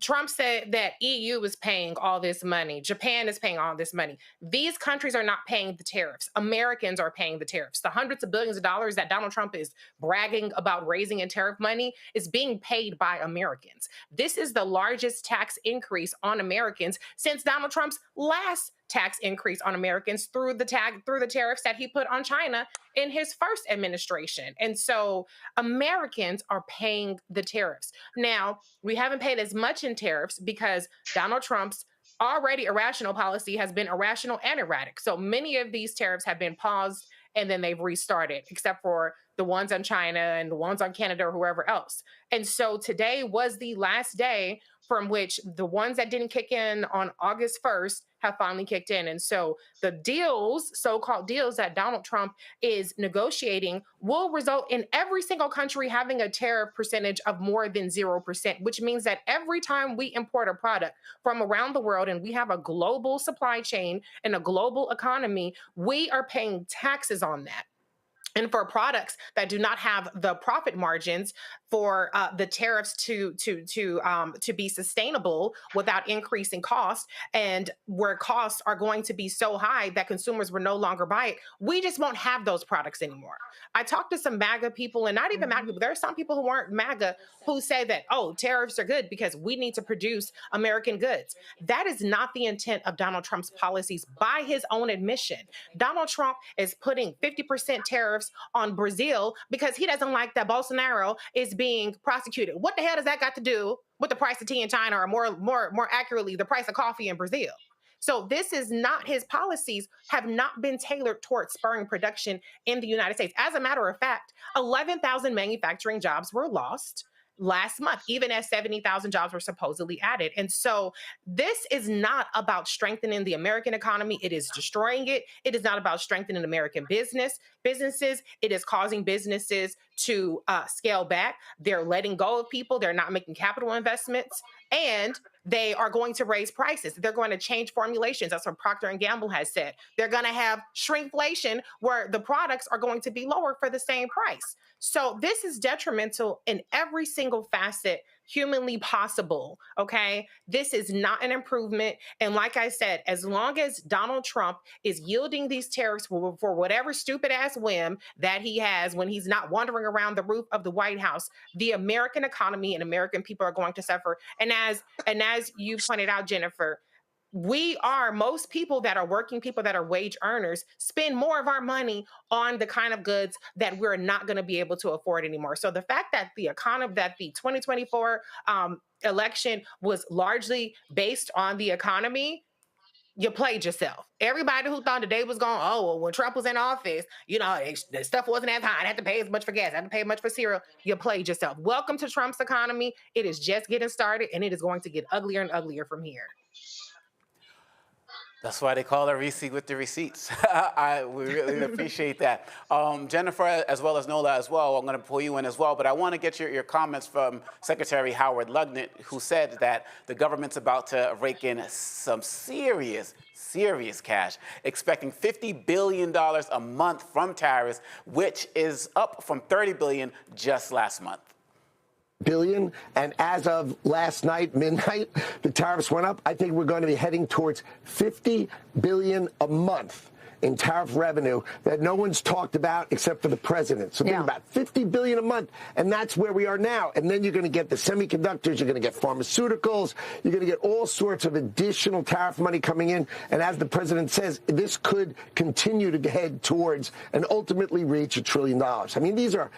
Trump said that EU is paying all this money. Japan is paying all this money. These countries are not paying the tariffs. Americans are paying the tariffs. The hundreds of billions of dollars that Donald Trump is bragging about raising in tariff money is being paid by Americans. This is the largest tax increase on Americans since Donald Trump's last tax increase on Americans through the tariffs that he put on China in his first administration. And so Americans are paying the tariffs. Now, we haven't paid as much in tariffs because Donald Trump's already irrational policy has been irrational and erratic. So many of these tariffs have been paused and then they've restarted, except for the ones on China and the ones on Canada or whoever else. And so today was the last day from which the ones that didn't kick in on August 1st have finally kicked in. And so the deals, so-called deals that Donald Trump is negotiating will result in every single country having a tariff percentage of more than 0%, which means that every time we import a product from around the world and we have a global supply chain and a global economy, we are paying taxes on that. And for products that do not have the profit margins for the tariffs to be sustainable without increasing cost, and where costs are going to be so high that consumers will no longer buy it, we just won't have those products anymore. I talked to some MAGA people, and not even MAGA people. There are some people who aren't MAGA who say that, oh, tariffs are good because we need to produce American goods. That is not the intent of Donald Trump's policies by his own admission. Donald Trump is putting 50% tariffs on Brazil because he doesn't like that Bolsonaro is being prosecuted. What the hell does that got to do with the price of tea in China, or more accurately, the price of coffee in Brazil? So this is not, his policies have not been tailored towards spurring production in the United States. As a matter of fact, 11,000 manufacturing jobs were lost last month, even as 70,000 jobs were supposedly added. And so this is not about strengthening the American economy. It is destroying it. It is not about strengthening American businesses. It is causing businesses to scale back. They're letting go of people. They're not making capital investments. And they are going to raise prices. They're going to change formulations. That's what Procter & Gamble has said. They're going to have shrinkflation where the products are going to be lower for the same price. So this is detrimental in every single facet humanly possible, okay? This is not an improvement. And like I said, as long as Donald Trump is yielding these tariffs for whatever stupid ass whim that he has when he's not wandering around the roof of the White House, the American economy and American people are going to suffer. And as you pointed out, Jennifer, most people that are working people that are wage earners spend more of our money on the kind of goods that we're not going to be able to afford anymore. So the fact that the 2024 election was largely based on the economy, you played yourself. Everybody who thought the day was going, oh, well, when Trump was in office, the stuff wasn't as high. I had to pay as much for gas. I had to pay much for cereal. You played yourself. Welcome to Trump's economy. It is just getting started, and it is going to get uglier and uglier from here. That's why they call it a receipt with the receipts. We really appreciate that. Jennifer, as well as Nola as well, I'm going to pull you in as well, but I want to get your comments from Secretary Howard Lutnick, who said that the government's about to rake in some serious cash, expecting $50 billion a month from tariffs, which is up from $30 billion just last month. Billion, and as of last night, midnight, the tariffs went up. I think we're going to be heading towards $50 billion a month in tariff revenue that no one's talked about except for the president. So think about $50 billion a month, and that's where we are now. And then you're going to get the semiconductors, you're going to get pharmaceuticals, you're going to get all sorts of additional tariff money coming in. And as the president says, this could continue to head towards and ultimately reach $1 trillion. I mean, these are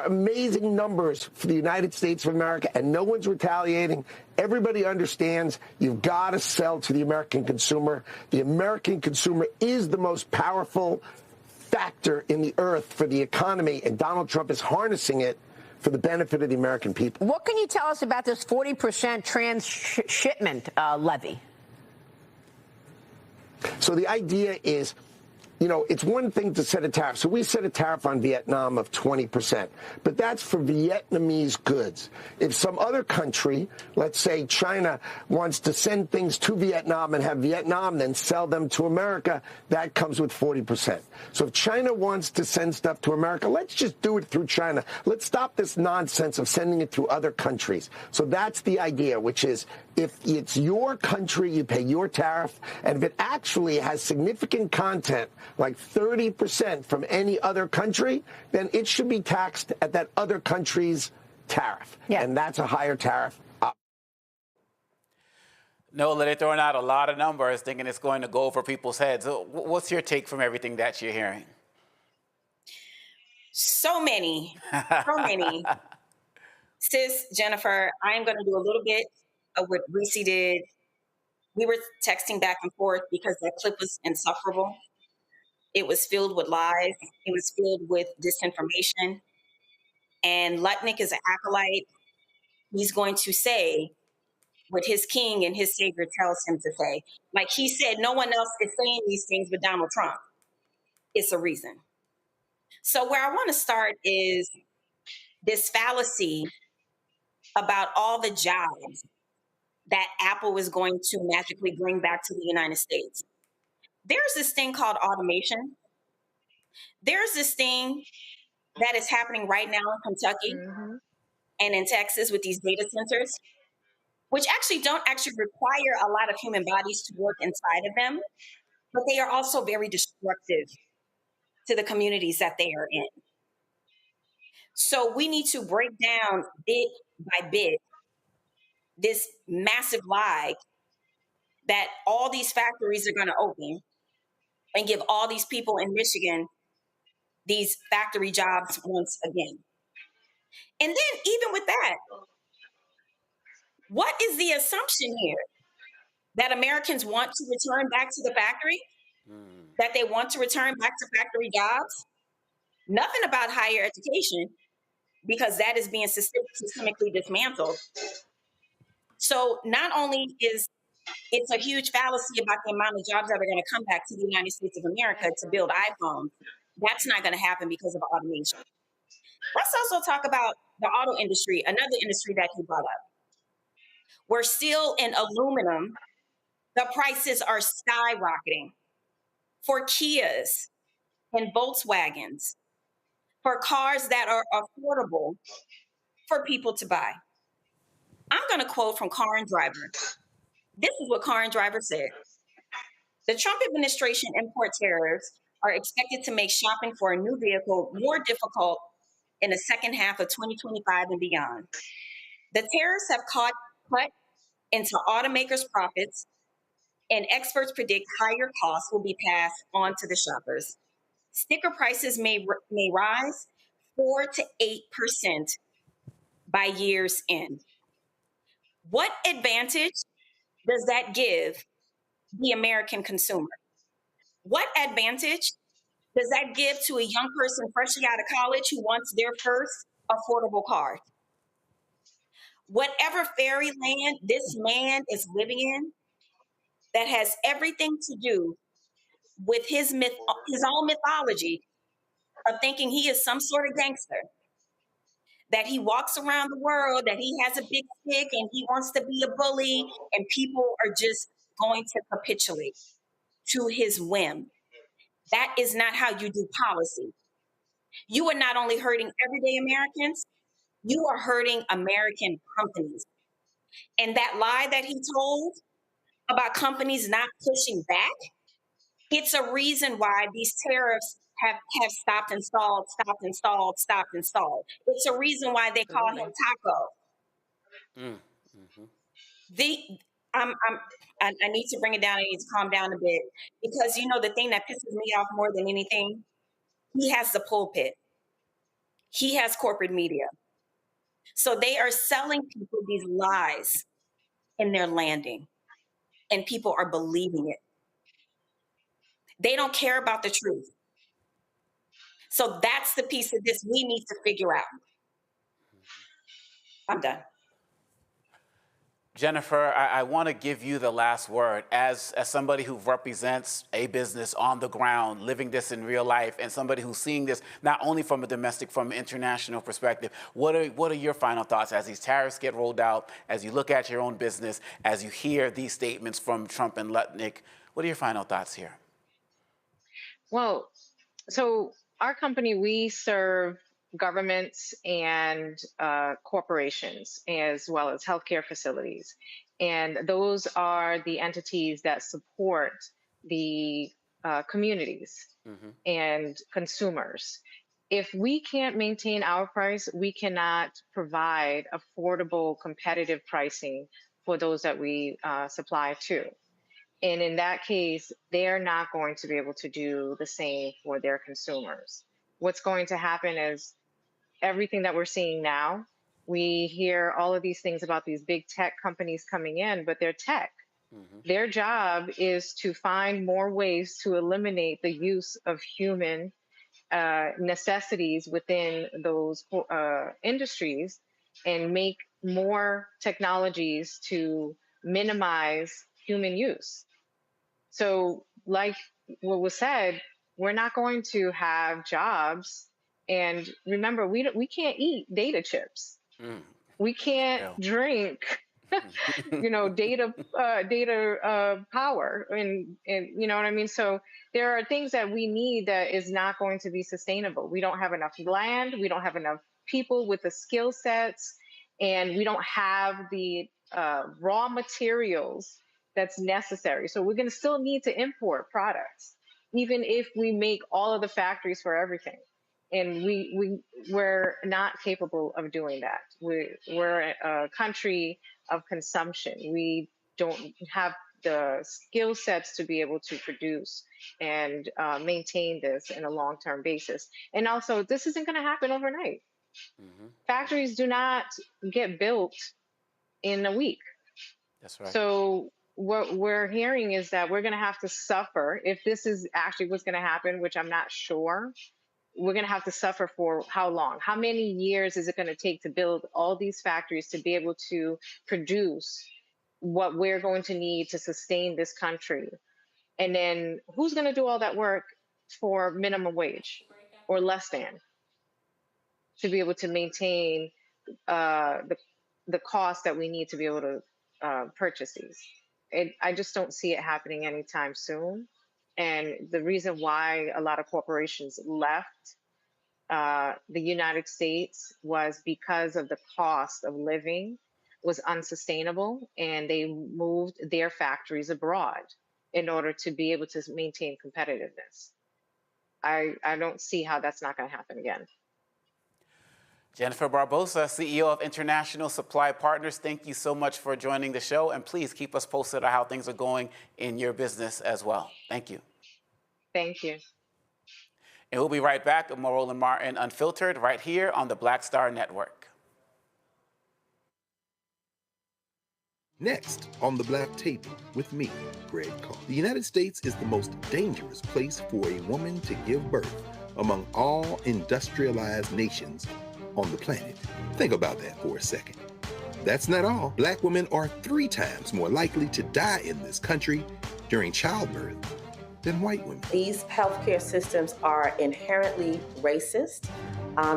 amazing numbers for the United States of America, and no one's retaliating. Everybody understands you've got to sell to the American consumer. The American consumer is the most powerful factor in the earth for the economy, and Donald Trump is harnessing it for the benefit of the American people. What can you tell us about this 40% transshipment levy? So the idea is, it's one thing to set a tariff. So we set a tariff on Vietnam of 20%, but that's for Vietnamese goods. If some other country, let's say China, wants to send things to Vietnam and have Vietnam then sell them to America, that comes with 40%. So if China wants to send stuff to America, let's just do it through China. Let's stop this nonsense of sending it through other countries. So that's the idea, which is if it's your country, you pay your tariff, and if it actually has significant content, like 30% from any other country, then it should be taxed at that other country's tariff. And that's a higher tariff. Nola, they're throwing out a lot of numbers, thinking it's going to go over people's heads. What's your take from everything that you're hearing? So many. Sis, Jennifer, I'm going to do a little bit of what Reese did. We were texting back and forth because that clip was insufferable. It was filled with lies. It was filled with disinformation. And Lutnick is an acolyte. He's going to say what his king and his savior tells him to say. Like he said, no one else is saying these things but Donald Trump. It's a reason. So where I want to start is this fallacy about all the jobs that Apple is going to magically bring back to the United States. There's this thing called automation. There's this thing that is happening right now in Kentucky and in Texas with these data centers, which don't require a lot of human bodies to work inside of them, but they are also very destructive to the communities that they are in. So we need to break down bit by bit this massive lie that all these factories are going to open and give all these people in Michigan these factory jobs once again. And then even with that, what is the assumption here? That Americans want to return back to the factory? That they want to return back to factory jobs? Nothing about higher education, because that is being systemically dismantled. So not only is it's a huge fallacy about the amount of jobs that are going to come back to the United States of America to build iPhones. That's not going to happen because of automation. Let's also talk about the auto industry, another industry that you brought up. Where steel and aluminum, the prices are skyrocketing for Kias and Volkswagens, for cars that are affordable for people to buy. I'm going to quote from Car and Driver. This is what Car and Driver said. The Trump administration import tariffs are expected to make shopping for a new vehicle more difficult in the second half of 2025 and beyond. The tariffs have cut into automakers' profits, and experts predict higher costs will be passed on to the shoppers. Sticker prices may rise 4 to 8% by year's end. What advantage does that give the American consumer? What advantage does that give to a young person freshly out of college who wants their first affordable car? Whatever fairyland this man is living in, that has everything to do with his own mythology of thinking he is some sort of gangster, that he walks around the world, that he has a big stick and he wants to be a bully, and people are just going to capitulate to his whim. That is not how you do policy. You are not only hurting everyday Americans, you are hurting American companies. And that lie that he told about companies not pushing back, it's a reason why these tariffs have stopped and stalled, stopped and stalled, stopped and stalled. It's a reason why they call him Taco. I need to bring it down. I need to calm down a bit, because the thing that pisses me off more than anything, he has the pulpit. He has corporate media. So they are selling people these lies and they're landing, and people are believing it. They don't care about the truth. So that's the piece of this we need to figure out. I'm done. Jennifer, I want to give you the last word. As somebody who represents a business on the ground, living this in real life, and somebody who's seeing this not only from a domestic, from an international perspective, what are your final thoughts as these tariffs get rolled out, as you look at your own business, as you hear these statements from Trump and Lutnick? What are your final thoughts here? Well, so our company, we serve governments and corporations, as well as healthcare facilities. And those are the entities that support the communities and consumers. If we can't maintain our price, we cannot provide affordable, competitive pricing for those that we supply to. And in that case, they're not going to be able to do the same for their consumers. What's going to happen is everything that we're seeing now, we hear all of these things about these big tech companies coming in, but they're tech. Their job is to find more ways to eliminate the use of human necessities within those industries and make more technologies to minimize human use. So like what was said, we're not going to have jobs. And remember, we can't eat data chips. We can't drink, data power, and you know what I mean. So there are things that we need that is not going to be sustainable. We don't have enough land. We don't have enough people with the skill sets, and we don't have the raw materials that's necessary. So we're going to still need to import products, even if we make all of the factories for everything. And we're not capable of doing that. We're a country of consumption. We don't have the skill sets to be able to produce and maintain this in a long-term basis. And also, this isn't going to happen overnight. Factories do not get built in a week. That's right. So what we're hearing is that we're going to have to suffer, if this is actually what's going to happen, which I'm not sure. We're going to have to suffer for how long? How many years is it going to take to build all these factories to be able to produce what we're going to need to sustain this country? And then who's going to do all that work for minimum wage or less than to be able to maintain the cost that we need to be able to purchase these? I just don't see it happening anytime soon. And the reason why a lot of corporations left the United States was because of the cost of living was unsustainable, and they moved their factories abroad in order to be able to maintain competitiveness. I don't see how that's not going to happen again. Jennifer Barbossa, CEO of International Supply Partners, thank you so much for joining the show. And please keep us posted on how things are going in your business as well. Thank you. Thank you. And we'll be right back with more Roland Martin Unfiltered right here on the Black Star Network. Next on the Black Table with me, Greg Carr. The United States is the most dangerous place for a woman to give birth among all industrialized nations on the planet. Think about that for a second. That's not all. Black women are 3 times more likely to die in this country during childbirth than white women. These healthcare systems are inherently racist.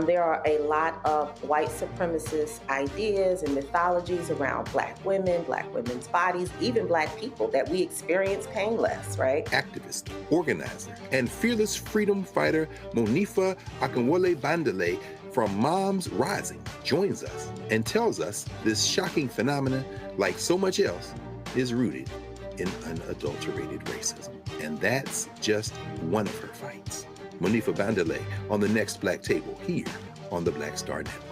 There are a lot of white supremacist ideas and mythologies around Black women, Black women's bodies, even Black people, that we experience painless, right? Activist, organizer, and fearless freedom fighter Monifa Akinwole Bandele from Moms Rising joins us and tells us this shocking phenomenon, like so much else, is rooted in unadulterated racism. And that's just one of her fights. Monifa Bandele on the next Black Table here on the Black Star Network.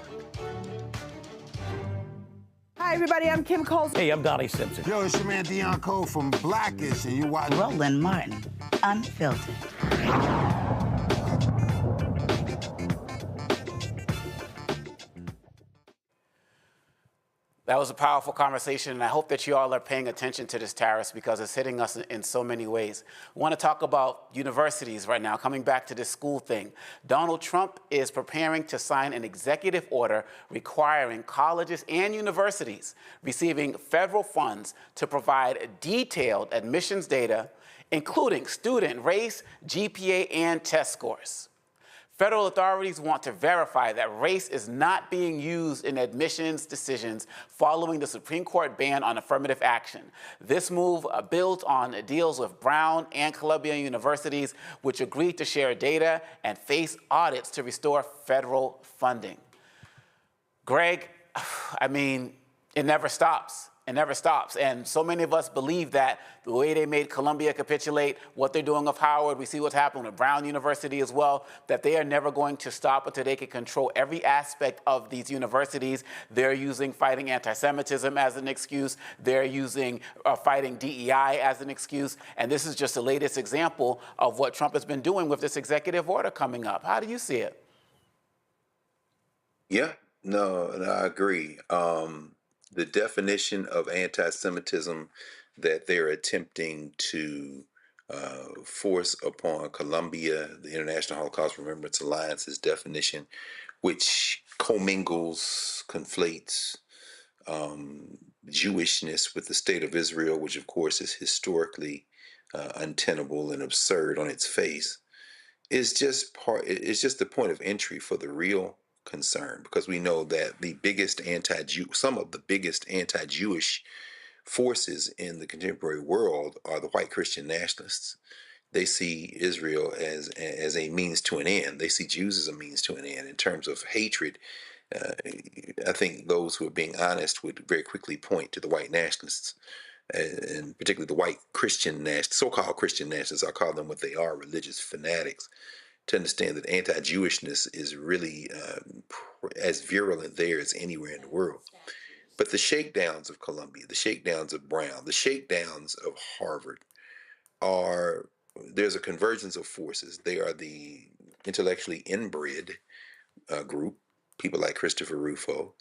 Hi, everybody. I'm Kim Coles. Hey, I'm Donnie Simpson. Yo, it's your man Deion Cole from Blackish, and you watch Roland Martin Unfiltered. That was a powerful conversation, and I hope that you all are paying attention to this tariffs because it's hitting us in so many ways. We want to talk about universities right now, coming back to this school thing. Donald Trump is preparing to sign an executive order requiring colleges and universities receiving federal funds to provide detailed admissions data, including student race, GPA, and test scores. Federal authorities want to verify that race is not being used in admissions decisions following the Supreme Court ban on affirmative action. This move builds on deals with Brown and Columbia universities, which agreed to share data and face audits to restore federal funding. Greg, I mean, it never stops. It never stops. And so many of us believe that the way they made Columbia capitulate, what they're doing with Howard, we see what's happening with Brown University as well, that they are never going to stop until they can control every aspect of these universities. They're using fighting anti-Semitism as an excuse. They're using fighting DEI as an excuse. And this is just the latest example of what Trump has been doing with this executive order coming up. How do you see it? Yeah, no, I agree. The definition of anti-Semitism that they're attempting to force upon Columbia, the International Holocaust Remembrance Alliance's definition, which commingles, conflates Jewishness with the state of Israel, which of course is historically untenable and absurd on its face, is just the point of entry for the real concern, because we know that some of the biggest anti-Jewish forces in the contemporary world are the white Christian nationalists. They see Israel as a means to an end. They see Jews as a means to an end. In terms of hatred, I think those who are being honest would very quickly point to the white nationalists, and particularly the white Christian so-called Christian nationalists. I call them what they are, religious fanatics, to understand that anti-Jewishness is really as virulent there as anywhere in the world. But the shakedowns of Columbia, the shakedowns of Brown, the shakedowns of Harvard there's a convergence of forces. They are the intellectually inbred group, people like Christopher Rufo.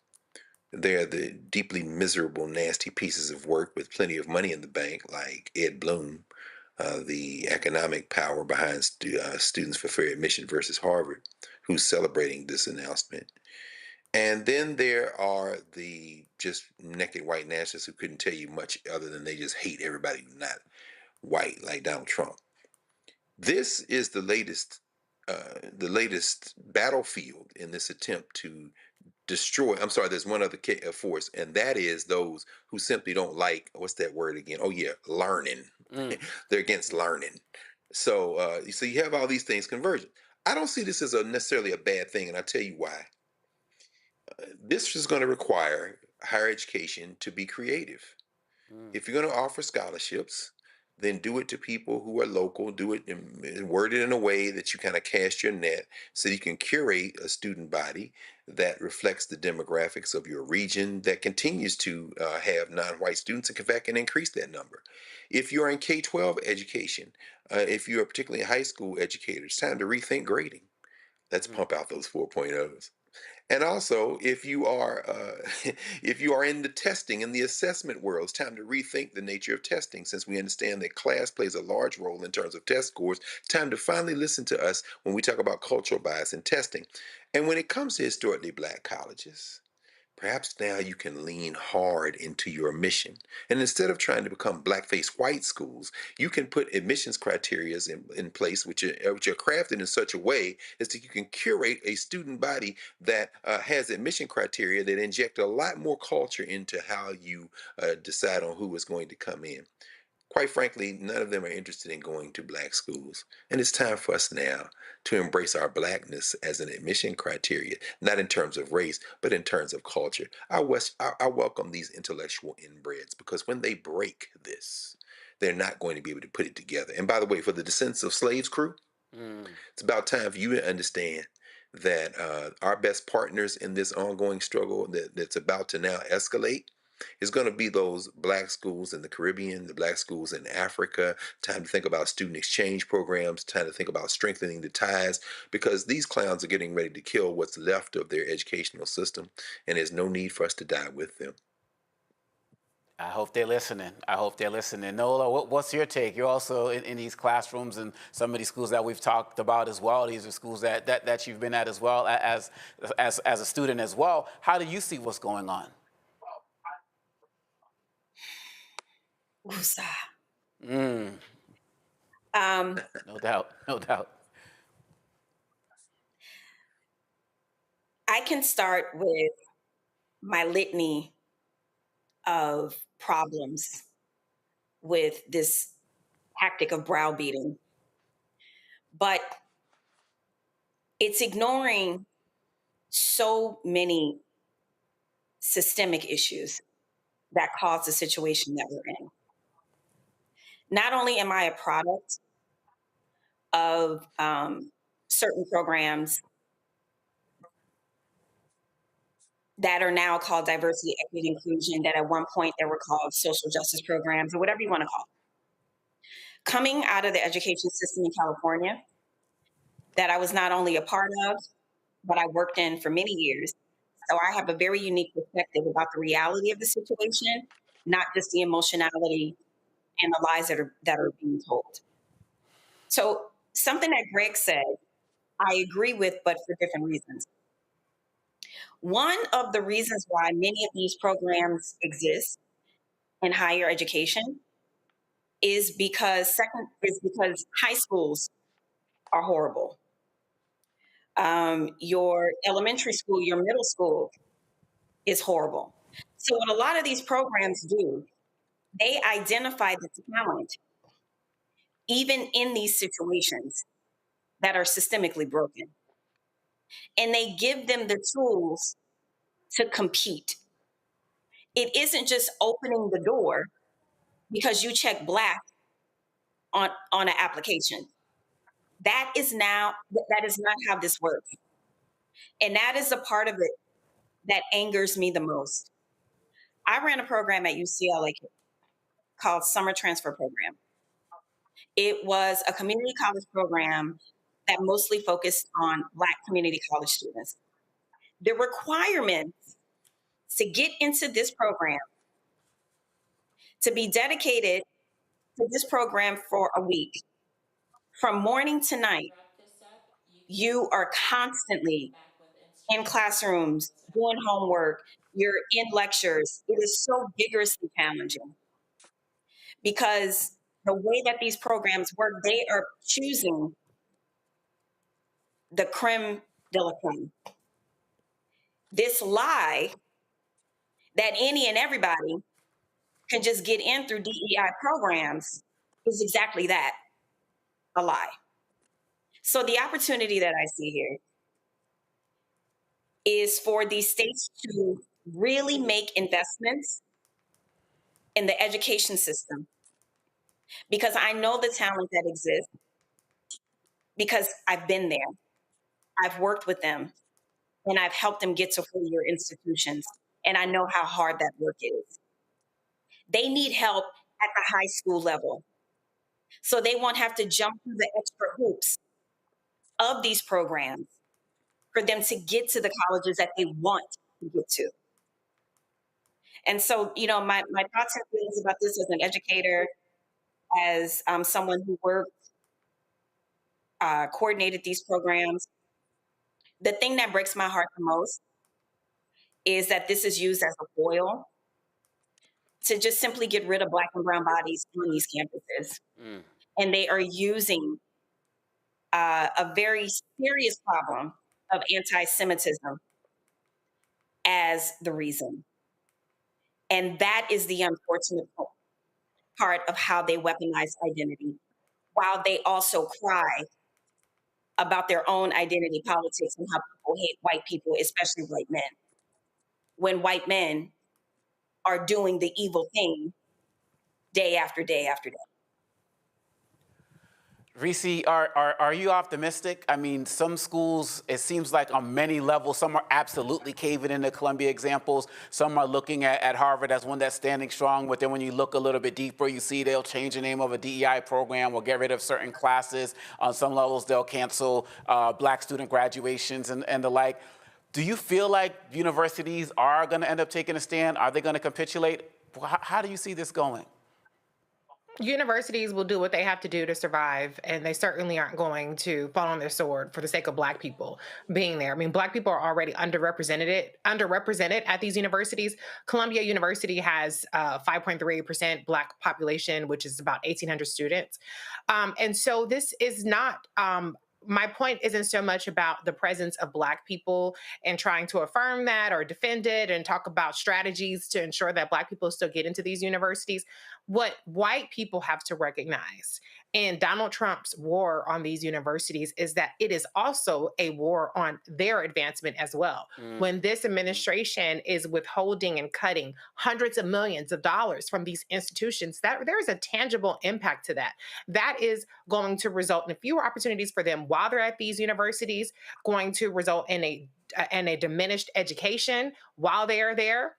They are the deeply miserable, nasty pieces of work with plenty of money in the bank, like Ed Bloom, the economic power behind Students for Fair Admission versus Harvard, who's celebrating this announcement. And then there are the just naked white nationalists who couldn't tell you much other than they just hate everybody who's not white, like Donald Trump. This is the latest battlefield in this attempt to destroy. I'm sorry, there's one other force, and that is those who simply don't like, what's that word again? Oh yeah, learning. They're against learning. So you have all these things converging. I don't see this as necessarily a bad thing, and I'll tell you why. This is going to require higher education to be creative. If you're going to offer scholarships, then do it to people who are local. Do it and word it in a way that you kind of cast your net so you can curate a student body that reflects the demographics of your region, that continues to have non-white students, and in fact can increase that number. If you're in K-12 education, if you're particularly a high school educator, it's time to rethink grading. Let's pump out those 4.0s. And also, if you are if you are in the testing and the assessment world, it's time to rethink the nature of testing. Since we understand that class plays a large role in terms of test scores, it's time to finally listen to us when we talk about cultural bias in testing. And when it comes to historically black colleges, perhaps now you can lean hard into your mission. And instead of trying to become blackface white schools, you can put admissions criteria in place, which are crafted in such a way as that you can curate a student body that has admission criteria that inject a lot more culture into how you decide on who is going to come in. Quite frankly, none of them are interested in going to black schools. And it's time for us now to embrace our blackness as an admission criteria, not in terms of race, but in terms of culture. I welcome these intellectual inbreds, because when they break this, they're not going to be able to put it together. And by the way, for the Descendants of Slaves crew, it's about time for you to understand that our best partners in this ongoing struggle that's about to now escalate is going to be those black schools in the Caribbean, the black schools in Africa. Time to think about student exchange programs, time to think about strengthening the ties, because these clowns are getting ready to kill what's left of their educational system, and there's no need for us to die with them. I hope they're listening. I hope they're listening. Nola, what's your take? You're also in these classrooms and some of these schools that we've talked about as well. These are schools that you've been at as well as a student as well. How do you see what's going on? Um, No doubt, no doubt. I can start with my litany of problems with this tactic of browbeating, but it's ignoring so many systemic issues that cause the situation that we're in. Not only am I a product of certain programs that are now called diversity, equity, inclusion, that at one point they were called social justice programs, or whatever you want to call it. Coming out of the education system in California, that I was not only a part of, but I worked in for many years. So I have a very unique perspective about the reality of the situation, not just the emotionality and the lies that are being told. So something that Greg said, I agree with, but for different reasons. One of the reasons why many of these programs exist in higher education is because high schools are horrible. Your elementary school, your middle school is horrible. So what a lot of these programs do, they identify the talent, even in these situations that are systemically broken. And they give them the tools to compete. It isn't just opening the door because you check Black on an application. That is not how this works. And that is a part of it that angers me the most. I ran a program at UCLA called Summer Transfer Program. It was a community college program that mostly focused on Black community college students. The requirements to get into this program, to be dedicated to this program for a week, from morning to night, you are constantly in classrooms, doing homework, you're in lectures. It is so vigorously challenging because the way that these programs work, they are choosing the creme de la creme. This lie that any and everybody can just get in through DEI programs is exactly that, a lie. So the opportunity that I see here is for these states to really make investments in the education system because I know the talent that exists, because I've been there, I've worked with them, and I've helped them get to four-year institutions, and I know how hard that work is. They need help at the high school level, so they won't have to jump through the extra hoops of these programs for them to get to the colleges that they want to get to. And so, my thoughts and feelings about this as an educator, as someone who worked, coordinated these programs, the thing that breaks my heart the most is that this is used as a foil to just simply get rid of Black and brown bodies on these campuses. And they are using a very serious problem of anti-Semitism as the reason. And that is the unfortunate part of how they weaponize identity, while they also cry about their own identity politics and how people hate white people, especially white men, when white men are doing the evil thing day after day after day. Reese, are you optimistic? I mean, some schools, it seems like on many levels, some are absolutely caving into Columbia examples. Some are looking at Harvard as one that's standing strong. But then when you look a little bit deeper, you see they'll change the name of a DEI program or get rid of certain classes. On some levels, they'll cancel Black student graduations and the like. Do you feel like universities are going to end up taking a stand? Are they going to capitulate? How do you see this going? Universities will do what they have to do to survive, and they certainly aren't going to fall on their sword for the sake of Black people being there. I mean, Black people are already underrepresented at these universities. Columbia University has 5.3% Black population, which is about 1,800 students. And so this is not... my point isn't so much about the presence of Black people and trying to affirm that or defend it and talk about strategies to ensure that Black people still get into these universities. What white people have to recognize in Donald Trump's war on these universities is that it is also a war on their advancement as well. When this administration is withholding and cutting hundreds of millions of dollars from these institutions, that there is a tangible impact to that. That is going to result in fewer opportunities for them while they're at these universities, going to result in a diminished education while they are there,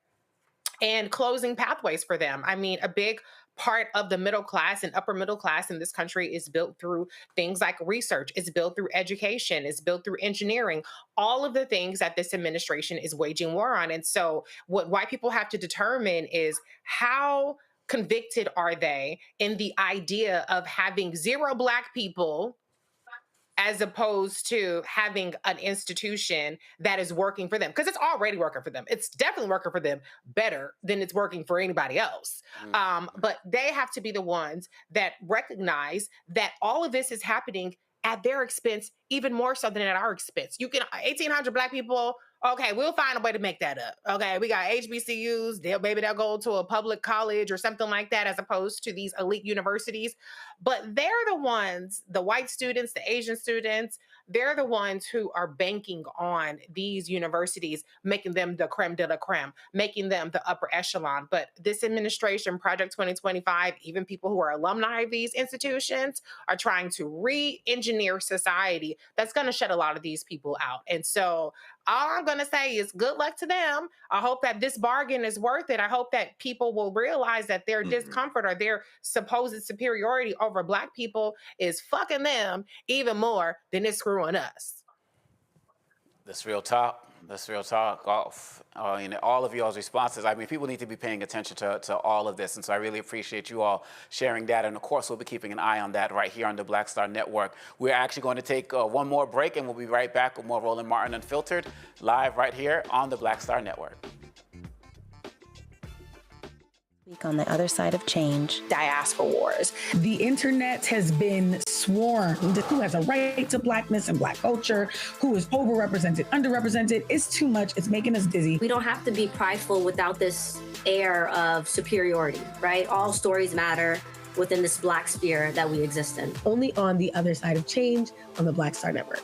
and closing pathways for them. I mean, a big part of the middle class and upper middle class in this country is built through things like research. It's built through education. It's built through engineering, all of the things that this administration is waging war on. And so what white people have to determine is how convicted are they in the idea of having zero Black people as opposed to having an institution that is working for them. Because it's already working for them. It's definitely working for them better than it's working for anybody else. But they have to be the ones that recognize that all of this is happening at their expense, even more so than at our expense. You can 1,800 Black people. Okay, we'll find a way to make that up. Okay, we got HBCUs. Maybe they'll go to a public college or something like that as opposed to these elite universities. But they're the ones, the white students, the Asian students, they're the ones who are banking on these universities, making them the creme de la creme, making them the upper echelon. But this administration, Project 2025, even people who are alumni of these institutions are trying to re-engineer society that's going to shut a lot of these people out. And so all I'm going to say is good luck to them. I hope that this bargain is worth it. I hope that people will realize that their discomfort or their supposed superiority over Black people is fucking them even more than it's screwing us. That's real talk. That's real talk. All of y'all's responses. I mean, people need to be paying attention to all of this. And so I really appreciate you all sharing that. And of course, we'll be keeping an eye on that right here on the Black Star Network. We're actually going to take one more break, and we'll be right back with more Roland Martin Unfiltered, live right here on the Black Star Network. Week on the other side of change. Diaspora wars. The internet has been swarmed. Who has a right to Blackness and Black culture? Who is overrepresented, underrepresented? It's too much. It's making us dizzy. We don't have to be prideful without this air of superiority, right? All stories matter within this Black sphere that we exist in. Only on the other side of change on the Black Star Network.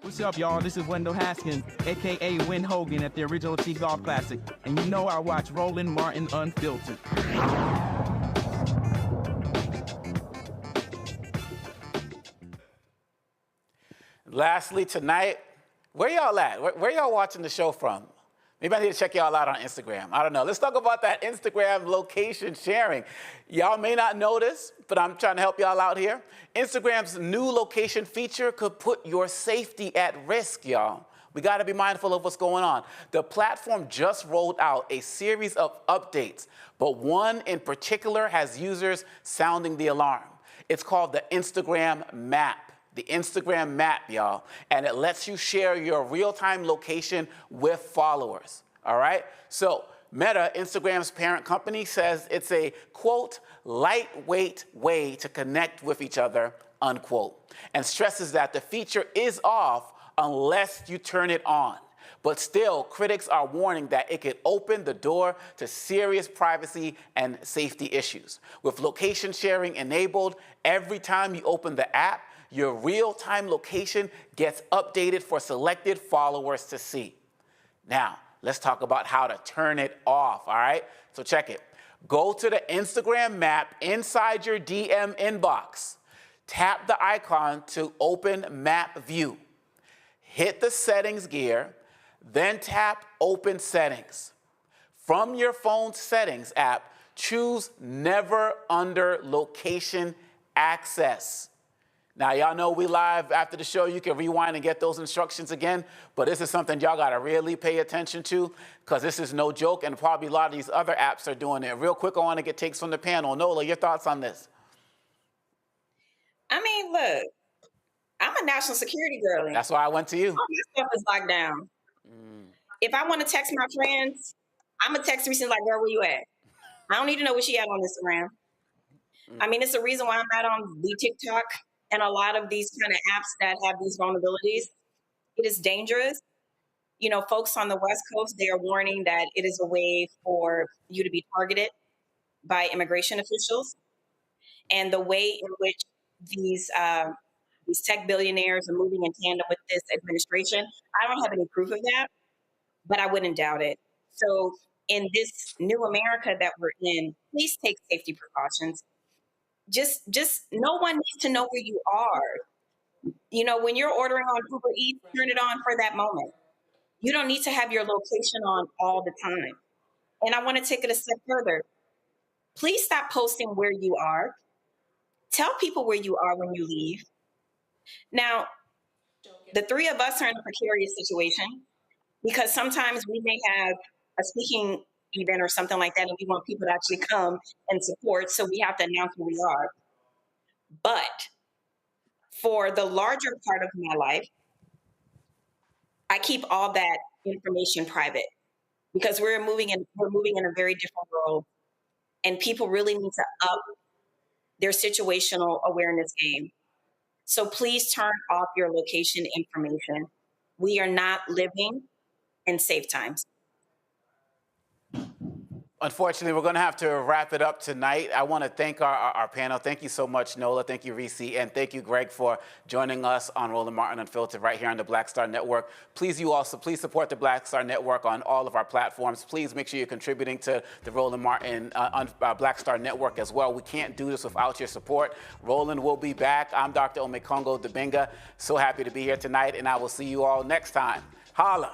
What's up, y'all? This is Wendell Haskins, a.k.a. Win Hogan at the Original T Golf Classic. And you know I watch Roland Martin Unfiltered. Lastly, tonight, where y'all at? Where y'all watching the show from? Maybe I need to check y'all out on Instagram. I don't know. Let's talk about that Instagram location sharing. Y'all may not know this, but I'm trying to help y'all out here. Instagram's new location feature could put your safety at risk, y'all. We got to be mindful of what's going on. The platform just rolled out a series of updates, but one in particular has users sounding the alarm. It's called the Instagram Map. The Instagram Map, y'all, and it lets you share your real-time location with followers, all right? So Meta, Instagram's parent company, says it's a, quote, lightweight way to connect with each other, unquote, and stresses that the feature is off unless you turn it on. But still, critics are warning that it could open the door to serious privacy and safety issues. With location sharing enabled, every time you open the app, your real-time location gets updated for selected followers to see. Now, let's talk about how to turn it off, all right? So check it. Go to the Instagram Map inside your DM inbox. Tap the icon to open Map View. Hit the Settings gear, then tap Open Settings. From your phone's Settings app, choose Never Under Location Access. Now, y'all know we live after the show. You can rewind and get those instructions again, but this is something y'all got to really pay attention to because this is no joke, and probably a lot of these other apps are doing it. Real quick, I want to get takes from the panel. Nola, your thoughts on this? I mean, look, I'm a national security girl. That's why I went to you. All my stuff is locked down. If I want to text my friends, I'm going to text recently like, girl, where you at? I don't need to know where she at on Instagram. I mean, it's the reason why I'm not on the TikTok and a lot of these kind of apps that have these vulnerabilities. It is dangerous. You know, folks on the West Coast, they are warning that it is a way for you to be targeted by immigration officials. And the way in which these tech billionaires are moving in tandem with this administration, I don't have any proof of that, but I wouldn't doubt it. So in this new America that we're in, please take safety precautions. Just no one needs to know where you are. You know, when you're ordering on Uber Eats, turn it on for that moment. You don't need to have your location on all the time. And I want to take it a step further. Please stop posting where you are. Tell people where you are when you leave. Now, the three of us are in a precarious situation because sometimes we may have a speaking event or something like that, and we want people to actually come and support, so we have to announce who we are. But for the larger part of my life, I keep all that information private because we're moving in a very different world, and people really need to up their situational awareness game. So please turn off your location information. We are not living in safe times. Unfortunately, we're going to have to wrap it up tonight. I want to thank our panel. Thank you so much, Nola. Thank you, Reese. And thank you, Greg, for joining us on Roland Martin Unfiltered right here on the Black Star Network. Please support the Black Star Network on all of our platforms. Please make sure you're contributing to the Roland Martin Black Star Network as well. We can't do this without your support. Roland will be back. I'm Dr. Gbenga Ajilore. So happy to be here tonight, and I will see you all next time. Holla.